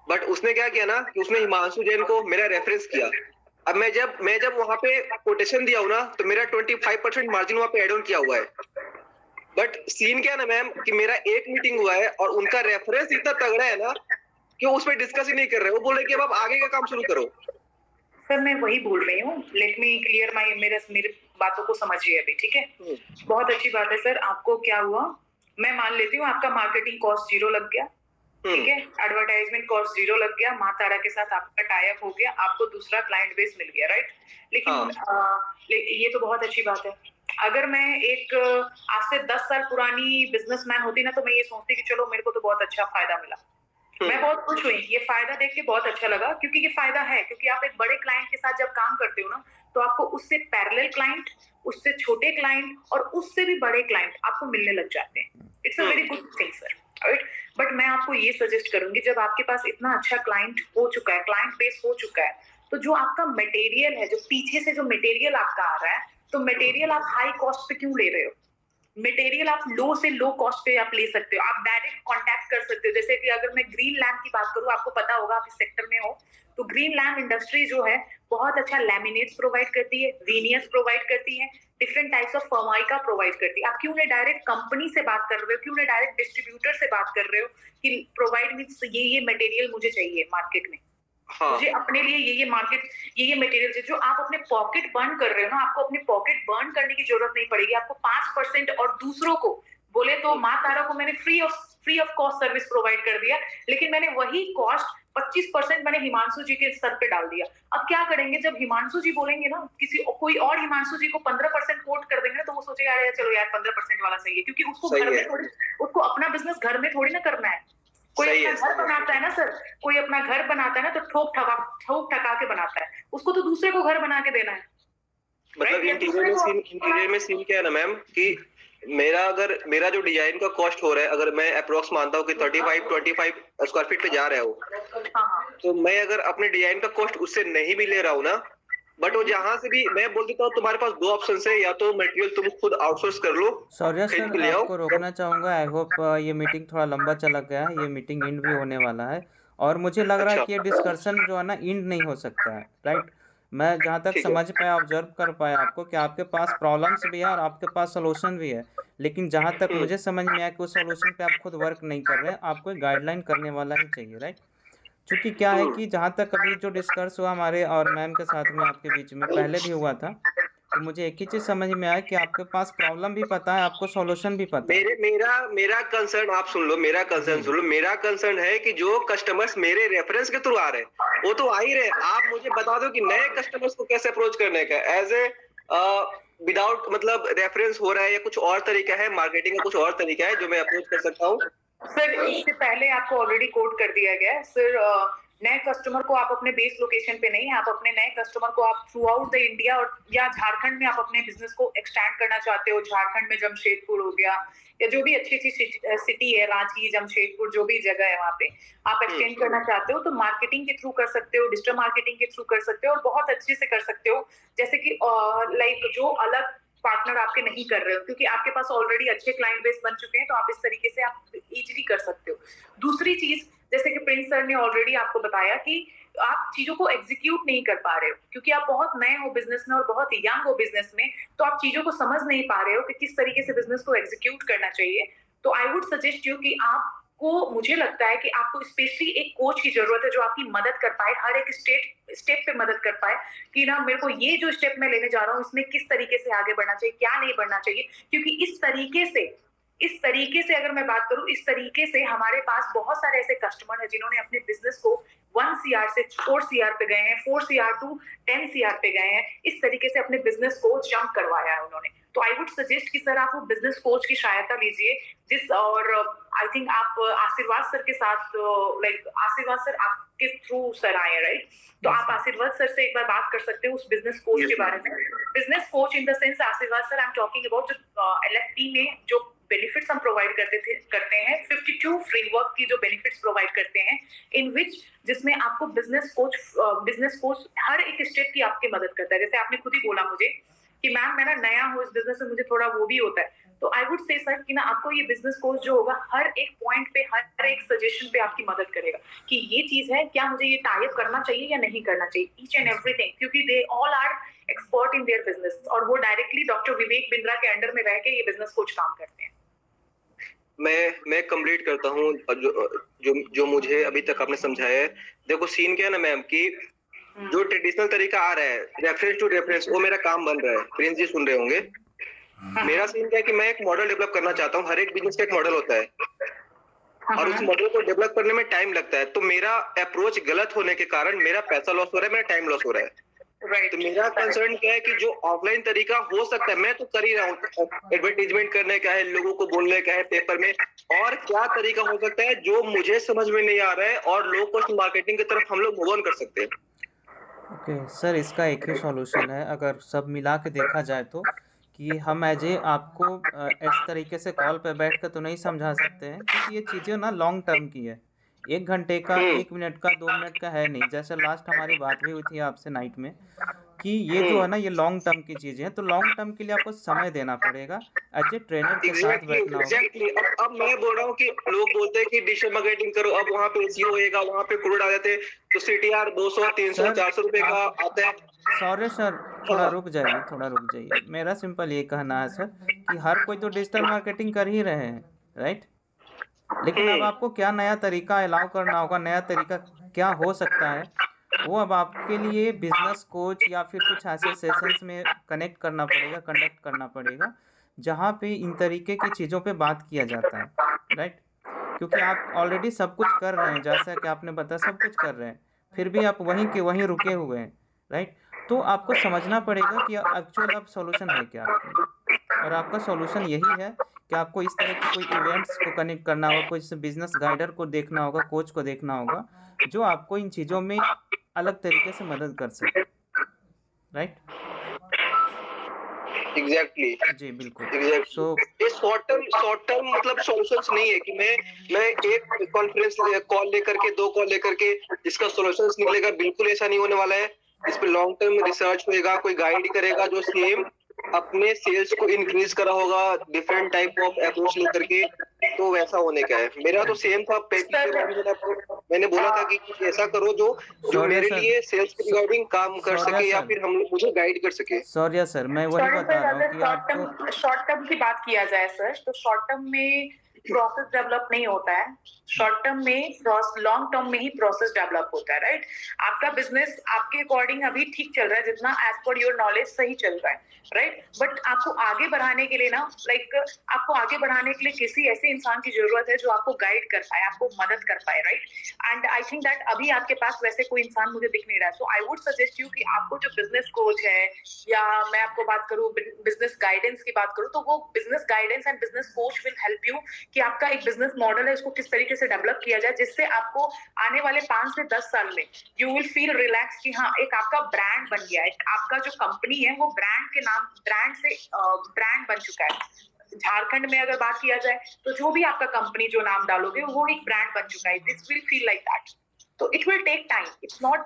C: बट उसने क्या किया ना कि उसने हिमांशु जैन को मेरा रेफरेंस किया। अब मैं जब वहां पे कोटेशन दिया हूं ना, तो मेरा 25% मार्जिन वहां पे एड ऑन किया हुआ है। बट सीन क्या है ना मैम कि मेरा एक मीटिंग हुआ है और उनका रेफरेंस इतना तगड़ा है ना कि उस पर डिस्कस ही नहीं कर रहे, वो बोल रहे कि अब आप आगे का काम शुरू करो।
B: सर मैं वही बोल रही हूँ, लेट मी क्लियर मेरे बातों को समझिए अभी, ठीक है? बहुत अच्छी बात है सर। आपको क्या हुआ, मैं मान लेती हूँ आपका मार्केटिंग कॉस्ट 0 लग गया, ठीक है, एडवर्टाइजमेंट कॉस्ट 0 लग गया, माँ तारा के साथ आपका टाई अप हो गया, आपको दूसरा क्लाइंट बेस मिल गया, राइट? लेकिन ये तो बहुत अच्छी बात है। अगर मैं एक आज से 10 साल पुरानी बिजनेसमैन होती ना, तो मैं ये सोचती कि चलो मेरे को तो बहुत अच्छा फायदा मिला, मैं बहुत खुश हुई, ये फायदा देख के बहुत अच्छा लगा, क्योंकि ये फायदा है, क्योंकि आप एक बड़े क्लाइंट के साथ जब काम करते हो ना, तो आपको उससे पैरेलल क्लाइंट, उससे छोटे क्लाइंट और उससे भी बड़े क्लाइंट आपको मिलने लग जाते हैं। It's a very good thing sir, right? But मैं आपको ये सजेस्ट करूंगी, जब आपके पास इतना अच्छा क्लाइंट हो चुका है, क्लाइंट बेस हो चुका है, तो जो आपका मटेरियल है, जो पीछे से जो मटेरियल आपका आ रहा है, तो मटेरियल आप हाई कॉस्ट पे क्यों ले रहे हो? मटेरियल आप लो से लो कॉस्ट पे आप ले सकते हो, आप डायरेक्ट कांटेक्ट कर सकते हो। जैसे कि अगर मैं ग्रीन लैम्प की बात करूं, आपको पता होगा, आप इस सेक्टर में हो, तो ग्रीन लैम्प इंडस्ट्री जो है बहुत अच्छा लैमिनेट्स प्रोवाइड करती है, वीनियर्स प्रोवाइड करती है, डिफरेंट टाइप्स ऑफ फॉर्माइका प्रोवाइड करती है। आप क्यों नहीं डायरेक्ट कंपनी से बात कर रहे हो, क्यों नहीं डायरेक्ट डिस्ट्रीब्यूटर से बात कर रहे हो कि प्रोवाइड मींस ये मटेरियल मुझे चाहिए मार्केट में, मुझे अपने लिए ये मार्केट ये मटेरियल चाहिए। जो आप अपने पॉकेट बर्न कर रहे हो ना, आपको अपने पॉकेट बर्न करने की जरूरत नहीं पड़ेगी, आपको 5% और दूसरों को बोले तो माँ तारा को मैंने free of cost service provide कर दिया, लेकिन मैंने वही कॉस्ट 25% मैंने हिमांशु जी के सर पे डाल दिया। अब क्या करेंगे, जब हिमांशु जी बोलेंगे ना, कोई और हिमांशु जी को 15% कोट कर देंगे ना, तो वो सोचेगा यार चलो यार 15% वाला सही है, क्योंकि उसको घर में थोड़ी, उसको अपना बिजनेस घर में थोड़ी ना करना है। कोई अपना घर बनाता है ना सर, कोई अपना घर बनाता है ना, तो ठोक ठका के बनाता है, उसको तो दूसरे को घर बना के देना है।
C: मतलब इंटीरियर में सीन क्या है ना मैम कि मेरा जो डिजाइन का कॉस्ट हो रहा है, अगर मैं अप्रोक्स मानता हूँ कि 25 स्क्वायर फीट पे जा रहा हूँ, तो मैं अगर अपने डिजाइन का कॉस्ट उससे नहीं भी ले रहा हूँ ना, बट वो जहाँ से भी मैं बोल देता हूँ, तुम्हारे पास 2 ऑप्शन है, या तो मटेरियल तुम खुद आउटसोर्स कर लो।
D: सॉरी सर, आपको रोकना चाहूँगा, आई होप ये मीटिंग थोड़ा लंबा चला गया है, ये मीटिंग एंड भी होने वाला है, और मुझे लग रहा है कि ये डिस्कशन जो है ना एंड नहीं हो सकता है, राइट? मैं जहाँ तक समझ पाया, ऑब्जर्व कर पाया आपको कि आपके पास प्रॉब्लम्स भी है और आपके पास सोल्यूशन भी है, लेकिन जहाँ तक मुझे समझ में आया कि उस सोल्यूशन पे आप खुद वर्क नहीं कर रहे हैं, आपको एक गाइडलाइन करने वाला ही चाहिए, राइट? क्योंकि क्या है कि जहाँ तक अभी जो डिस्कस हुआ हमारे और मैम के साथ में, आपके बीच में पहले भी हुआ था, तो मुझे एक ही चीज समझ में आया कि आपके पास प्रॉब्लम भी पता है, आपको सॉल्यूशन भी पता है।
C: मेरा कंसर्न आप सुन लो, मेरा कंसर्न है कि जो कस्टमर्स मेरे रेफरेंस के थ्रू आ रहे हैं, वो तो आ ही रहे, आप मुझे बता दो कि नए कस्टमर्स को कैसे अप्रोच करने का, एज ए विदाउट मतलब रेफरेंस हो रहा है, या कुछ और तरीका है, मार्केटिंग का कुछ और तरीका है जो मैं अप्रोच कर सकता हूँ?
B: सर इससे पहले आपको ऑलरेडी कोट कर दिया गया है सर, नए कस्टमर को आप अपने बेस लोकेशन पे नहीं, आप अपने नए कस्टमर को आप थ्रू आउट द इंडिया और या झारखंड में आप अपने बिजनेस को एक्सटेंड करना चाहते हो। झारखंड में जमशेदपुर हो गया या जो भी अच्छी अच्छी सिटी है, रांची, जमशेदपुर, जो भी जगह है वहाँ पे आप एक्सटेंड करना चाहते हो तो मार्केटिंग के थ्रू कर सकते हो, डिजिटल मार्केटिंग के थ्रू कर सकते हो और बहुत अच्छे से कर सकते हो। जैसे कि लाइक जो अलग पार्टनर आपके नहीं कर रहे हो, क्योंकि आपके पास ऑलरेडी अच्छे क्लाइंट बेस बन चुके हैं, तो आप इस तरीके से आप इजीली कर सकते हो। दूसरी चीज, जैसे कि प्रिंस सर ने ऑलरेडी आपको बताया कि आप चीजों को एग्जीक्यूट नहीं कर पा रहे हो, क्योंकि आप बहुत नए हो बिजनेस में और बहुत यंग हो बिजनेस में, तो आप चीजों को समझ नहीं पा रहे हो कि किस तरीके से बिजनेस को एग्जीक्यूट करना चाहिए। तो आई वुड सजेस्ट यू कि आपको, मुझे लगता है कि आपको स्पेशली एक कोच की जरूरत है जो आपकी मदद कर पाए, हर एक स्टेप पे मदद कर पाए कि ना मेरे को ये जो स्टेप मैं लेने जा रहा हूँ इसमें किस तरीके से आगे बढ़ना चाहिए, क्या नहीं बढ़ना चाहिए। क्योंकि इस तरीके से अगर मैं बात करूं, इस तरीके से हमारे पास बहुत सारे ऐसे कस्टमर हैं जिन्होंने अपने बिजनेस को 1 CR से 4 CR पे गए हैं, 4 CR to 10 CR पे गए हैं। इस तरीके से अपने बिजनेस को जंप करवाया है उन्होंने। तो आई वुड सजेस्ट कि सर आप वो बिजनेस कोच की सहायता लीजिए, और आई थिंक आप आशीर्वाद सर के साथ, लाइक आशीर्वाद सर आपके थ्रू सर आए, राइट? तो आप आशीर्वाद सर से एक बार बात कर सकते हो उस बिजनेस कोच के बारे में। Business coach in the sense, Ashirwad sir I am talking about जो LFP में जो बेनिफिट्स हम प्रोवाइड करते हैं, 52 फ्रेमवर्क की जो बेनिफिट्स प्रोवाइड करते हैं, इन विच जिसमें आपको बिजनेस कोच हर एक स्टेप की आपकी मदद करता है। जैसे आपने खुद ही बोला मुझे कि मैम मैं ना नया हूँ इस बिजनेस में, मुझे थोड़ा वो भी होता है, तो आई वुड से सर कि ना आपको ये बिजनेस कोच जो होगा हर एक पॉइंट पे, हर एक सजेशन पे आपकी मदद करेगा कि ये चीज है, क्या मुझे ये टाई अप करना चाहिए या नहीं करना चाहिए, ईच एंड एवरीथिंग, क्योंकि they all are expert in their business और वो डायरेक्टली डॉक्टर विवेक बिंद्रा के अंडर में रह के ये बिजनेस कोच काम करते हैं।
C: मैं कंप्लीट करता हूँ जो मुझे अभी तक आपने समझाया है। देखो सीन क्या है ना मैम कि जो ट्रेडिशनल तरीका आ रहा है रेफरेंस टू रेफरेंस, वो मेरा काम बन रहा है। प्रिंस जी सुन रहे होंगे। मेरा सीन क्या है कि मैं एक मॉडल डेवलप करना चाहता हूँ। हर एक बिजनेस का एक मॉडल होता है और उस मॉडल को डेवलप करने में टाइम लगता है। तो मेरा अप्रोच गलत होने के कारण मेरा पैसा लॉस हो रहा है, मेरा टाइम लॉस हो रहा है। तो मेरा कंसर्न क्या है कि जो ऑफलाइन तरीका हो सकता है, मैं तो कर ही रहा हूँ, एडवर्टीजमेंट करने का है, लोगों को बोलने का है पेपर में, और क्या तरीका हो सकता है जो मुझे समझ में नहीं आ रहा है और लो कॉस्ट मार्केटिंग की तरफ हम लोग मूव ऑन कर सकते हैं।
D: ओके सर, इसका एक ही सॉल्यूशन है अगर सब मिला के देखा जाए तो, कि हम आपको इस तरीके से कॉल पे बैठ कर तो नहीं समझा सकते हैं, क्योंकि ये चीज़ें ना लॉन्ग टर्म की है। 1 घंटे का, 1 मिनट का, 2 मिनट का है नहीं। जैसे लास्ट हमारी बात भी हुई थी आपसे नाइट में कि ये जो है ना, ये लॉन्ग टर्म की चीज़ें हैं, तो लॉन्ग टर्म के लिए आपको समय देना पड़ेगा, एज ए ट्रेनर के साथ बैठना होगा।
C: अब मैं बोल रहा हूँ कि लोग बोलते हैं कि डिजिटल मार्केटिंग करो, अब वहाँ पे SEO होएगा, वहाँ पे करोड़ आ जाते हैं, तो CTR 200, 300, 400 रुपए का आता है।
D: सॉरी सर, थोड़ा रुक जाइए। मेरा सिंपल ये कहना है सर कि हर कोई तो डिजिटल मार्केटिंग कर ही रहे हैं, राइट? लेकिन अब आपको क्या नया तरीका अलाउ करना होगा, नया तरीका क्या हो सकता है, वो अब आपके लिए बिजनेस कोच या फिर कुछ ऐसे सेशंस में कंडक्ट करना पड़ेगा जहाँ पे इन तरीके की चीज़ों पे बात किया जाता है, राइट? क्योंकि आप ऑलरेडी सब कुछ कर रहे हैं, जैसा कि आपने बताया सब कुछ कर रहे हैं, फिर भी आप वहीं के वहीं रुके हुए हैं, राइट? तो आपको समझना पड़ेगा कि एक्चुअल अब सॉल्यूशन है क्या आपके लिए, और आपका सॉल्यूशन यही है कि आपको इस तरह के कोई इवेंट्स को कनेक्ट करना होगा, कोई बिजनेस गाइडर को देखना होगा, कोच को देखना होगा, जो आपको इन चीज़ों में अलग तरीके से मदद कर सके, राइट?
C: एग्जैक्टली
D: जी बिल्कुल।
C: सो ये शॉर्ट टर्म मतलब सॉल्यूशंस नहीं है कि मैं एक कॉन्फ्रेंस कॉल लेकर के 2 कॉल लेकर के इसका सॉल्यूशंस निकलेगा। बिल्कुल ऐसा नहीं होने वाला है। इस पे लॉन्ग टर्म रिसर्च होएगा, कोई गाइड करेगा जो सेम अपने सेल्स को इंक्रीज करा होगा डिफरेंट टाइप ऑफ अप्रोच लेकर के, तो वैसा होने का है। मेरा तो सेम था। मैंने बोला था कि कुछ ऐसा करो जो मेरे लिए सेल्स की रिगार्डिंग काम कर सके या फिर हम मुझे गाइड कर सके।
D: सॉरी सर, मैं वही बता रहा हूँ कि आपको
B: शॉर्ट टर्म की बात किया जाए सर, तो शॉर्ट टर्म में प्रोसेस डेवलप नहीं होता है। शॉर्ट टर्म में लॉन्ग टर्म में ही प्रोसेस डेवलप होता है, राइट? आपका बिजनेस आपके अकॉर्डिंग अभी ठीक चल रहा है, जितना एज पर योर नॉलेज सही चल रहा है, राइट? बट आपको आगे बढ़ाने के लिए ना, आपको आगे बढ़ाने के लिए किसी ऐसे इंसान की जरूरत है जो आपको गाइड कर पाए, आपको मदद कर पाए, right? And I think that अभी आपके पास वैसे कोई इंसान मुझे दिख नहीं रहा है। सो आई वुड सजेस्ट यू कि आपको जो बिजनेस कोच है, या मैं आपको बात करूँ बिजनेस गाइडेंस की बात करूँ, तो वो business guidance and business coach will help you कि आपका एक बिजनेस मॉडल है, उसको किस तरीके से डेवलप किया जाए जिससे आपको आने वाले 5 से 10 साल में यू विल फील रिलैक्स कि हाँ एक आपका ब्रांड बन गया है, आपका जो कंपनी है वो ब्रांड के नाम ब्रांड बन चुका है। झारखंड में अगर बात किया जाए तो जो भी आपका कंपनी जो नाम डालोगे वो एक ब्रांड बन चुका है। This will feel like that. तो it will take time, it's not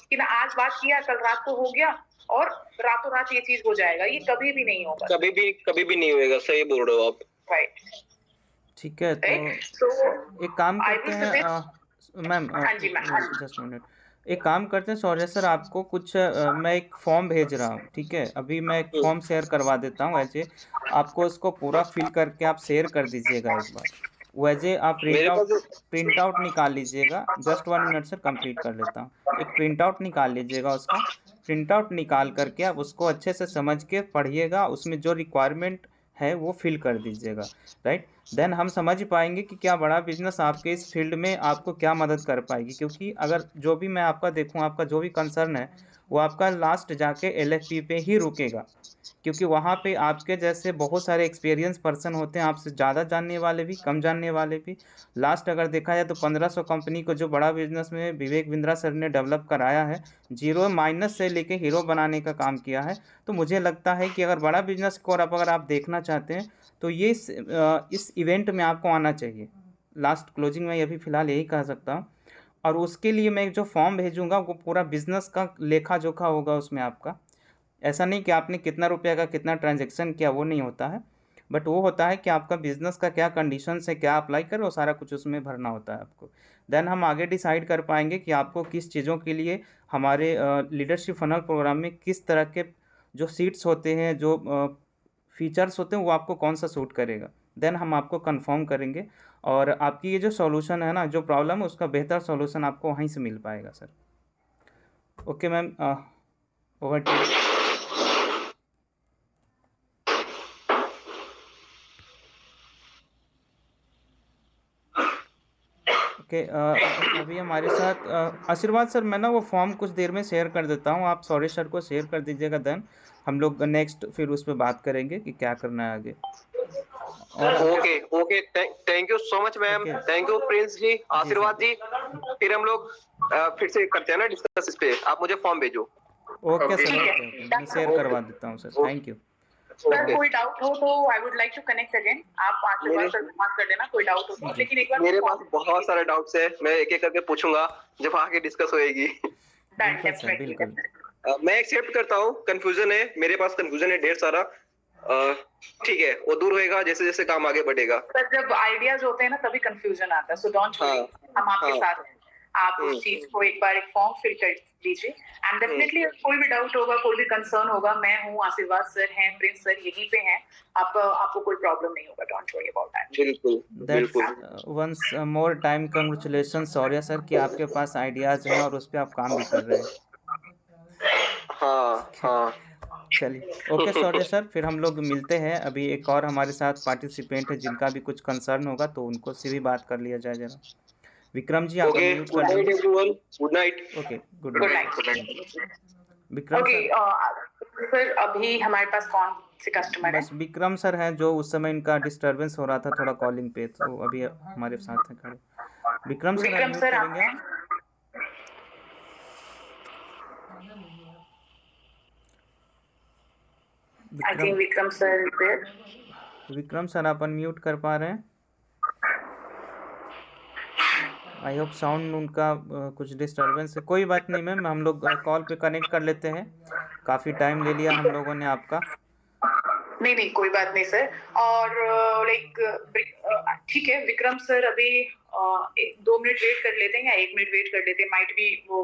B: कि ना आज बात किया कल रात को हो गया और रातों रात ये चीज हो जाएगा, ये कभी भी नहीं होगा,
C: कभी भी नहीं होएगा। सही बोल रहे हो आप।
B: राइट।
D: ठीक है, तो एक काम करते हैं मैम, जस्ट मिनट, एक काम करते हैं सौर्य सर, आपको कुछ मैं एक फॉर्म भेज रहा हूँ, ठीक है? अभी मैं एक फॉर्म शेयर करवा देता हूँ, ऐसे आपको उसको पूरा फिल करके आप शेयर कर दीजिएगा एक बार। वैसे आप प्रिंट आउट निकाल लीजिएगा। जस्ट 1 मिनट सर, कंप्लीट कर लेता हूँ। एक प्रिंट आउट निकाल लीजिएगा, उसका प्रिंट आउट निकाल करके आप उसको अच्छे से समझ के पढ़िएगा, उसमें जो रिक्वायरमेंट है वो फिल कर दीजिएगा, राइट? देन हम समझ पाएंगे कि क्या बड़ा बिजनेस आपके इस फील्ड में आपको क्या मदद कर पाएगी। क्योंकि अगर जो भी मैं आपका देखूं, आपका जो भी कंसर्न है वो आपका लास्ट जाके LFP पे ही रुकेगा, क्योंकि वहाँ पे आपके जैसे बहुत सारे एक्सपीरियंस पर्सन होते हैं, आपसे ज़्यादा जानने वाले भी, कम जानने वाले भी। लास्ट अगर देखा जाए तो 1500 कंपनी को जो बड़ा बिजनेस में विवेक बिंद्रा सर ने डेवलप कराया है, जीरो माइनस से लेके हीरो बनाने का काम किया है। तो मुझे लगता है कि अगर बड़ा बिजनेस को अगर आप देखना चाहते हैं तो ये इस इवेंट में आपको आना चाहिए। लास्ट क्लोजिंग में अभी फ़िलहाल यही कह सकता हूँ। और उसके लिए मैं जो फॉर्म भेजूँगा वो पूरा बिजनेस का लेखा जोखा होगा उसमें आपका। ऐसा नहीं कि आपने कितना रुपया का कितना ट्रांजैक्शन किया, वो नहीं होता है, बट वो होता है कि आपका बिजनेस का क्या कंडीशंस है, क्या अप्लाई करो, सारा कुछ उसमें भरना होता है आपको। देन हम आगे डिसाइड कर पाएंगे कि आपको किस चीज़ों के लिए हमारे लीडरशिप फनल प्रोग्राम में किस तरह के जो सीट्स होते हैं, जो फीचर्स होते हैं, वो आपको कौन सा सूट करेगा। देन हम आपको कंफर्म करेंगे और आपकी ये जो सॉल्यूशन है ना, जो प्रॉब्लम है, उसका बेहतर सॉल्यूशन आपको वहीं से मिल पाएगा sir. Okay ma'am, over to you. अभी हमारे साथ आशीर्वाद सर, मैं ना वो फॉर्म कुछ देर में शेयर कर देता हूँ, आप सौर्य सर को शेयर कर दीजिएगा। देन हम लोग नेक्स्ट फिर उस पर बात करेंगे कि क्या करना है आगे।
C: Okay, thank you so much ma'am, thank you Prince ji, Ashirwad ji. फिर हम लोग फिर से करते हैं ना डिस्कस इस पे। आप मुझे फॉर्म भेजो।
D: ओके सर, ओके, मैं शेयर करवा देता हूँ सर। Thank you
B: sir. कोई डाउट हो तो I would like to connect again, आप आशीर्वाद सर से बात कर लेना, कोई डाउट हो तो। लेकिन एक बार
C: मेरे पास बहुत सारे डाउट्स है, मैं एक एक करके पूछूंगा जब आगे डिस्कस होएगी। मैं एक्सेप्ट करता हूँ, कंफ्यूजन है मेरे पास, कंफ्यूजन है ढेर सारा। ठीक है, वो दूर होएगा जैसे जैसे काम आगे बढ़ेगा।
B: सर जब आइडियाज होते हैं ना तभी कंफ्यूजन आता है, सो डोंट वरी, हम आपके साथ हैं। आप उस चीज को एक बार एक फॉर्म फिल कर लीजिए एंड डेफिनेटली कोई भी डाउट होगा, कोई भी कंसर्न होगा, मैं हूँ, आशीर्वाद सर हैं, प्रिंस सर यहीं पे हैं, आपको कोई प्रॉब्लम नहीं होगा। Don't worry about that.
D: That's once more time congratulation Shaurya sir कि आपके पास आइडियाज हैं और उस पर आप काम भी कर रहे हैं।
C: हाँ।
D: चलिए, ओके सौर्य सर, फिर हम लोग मिलते हैं। अभी एक और हमारे साथ पार्टिसिपेंट है जिनका भी कुछ कंसर्न होगा तो उनको से भी बात कर लिया जाए जरा। विक्रम जी, आप म्यूट कर दीजिए।
C: Good night.
D: Okay, good night Vikram
B: sir. अभी हमारे पास कौन से कस्टमर है?
D: बस विक्रम सर हैं, जो उस समय इनका डिस्टरबेंस हो रहा था थोड़ा कॉलिंग पे, तो अभी हमारे साथ हैं खड़े। विक्रम सर, आप म्यूट करेंगे? विक्रम सर आप अनम्यूट कर पा रहे हैं? आई होप साउंड उनका कुछ डिस्टरबेंस है। कोई बात नहीं मैम, हम लोग कॉल पे कनेक्ट कर लेते हैं, काफ़ी टाइम ले लिया हम लोगों ने आपका।
B: नहीं कोई बात नहीं सर। और लाइक ठीक है विक्रम सर, अभी 2 मिनट वेट कर लेते हैं या 1 मिनट वेट कर लेते हैं, माइट भी वो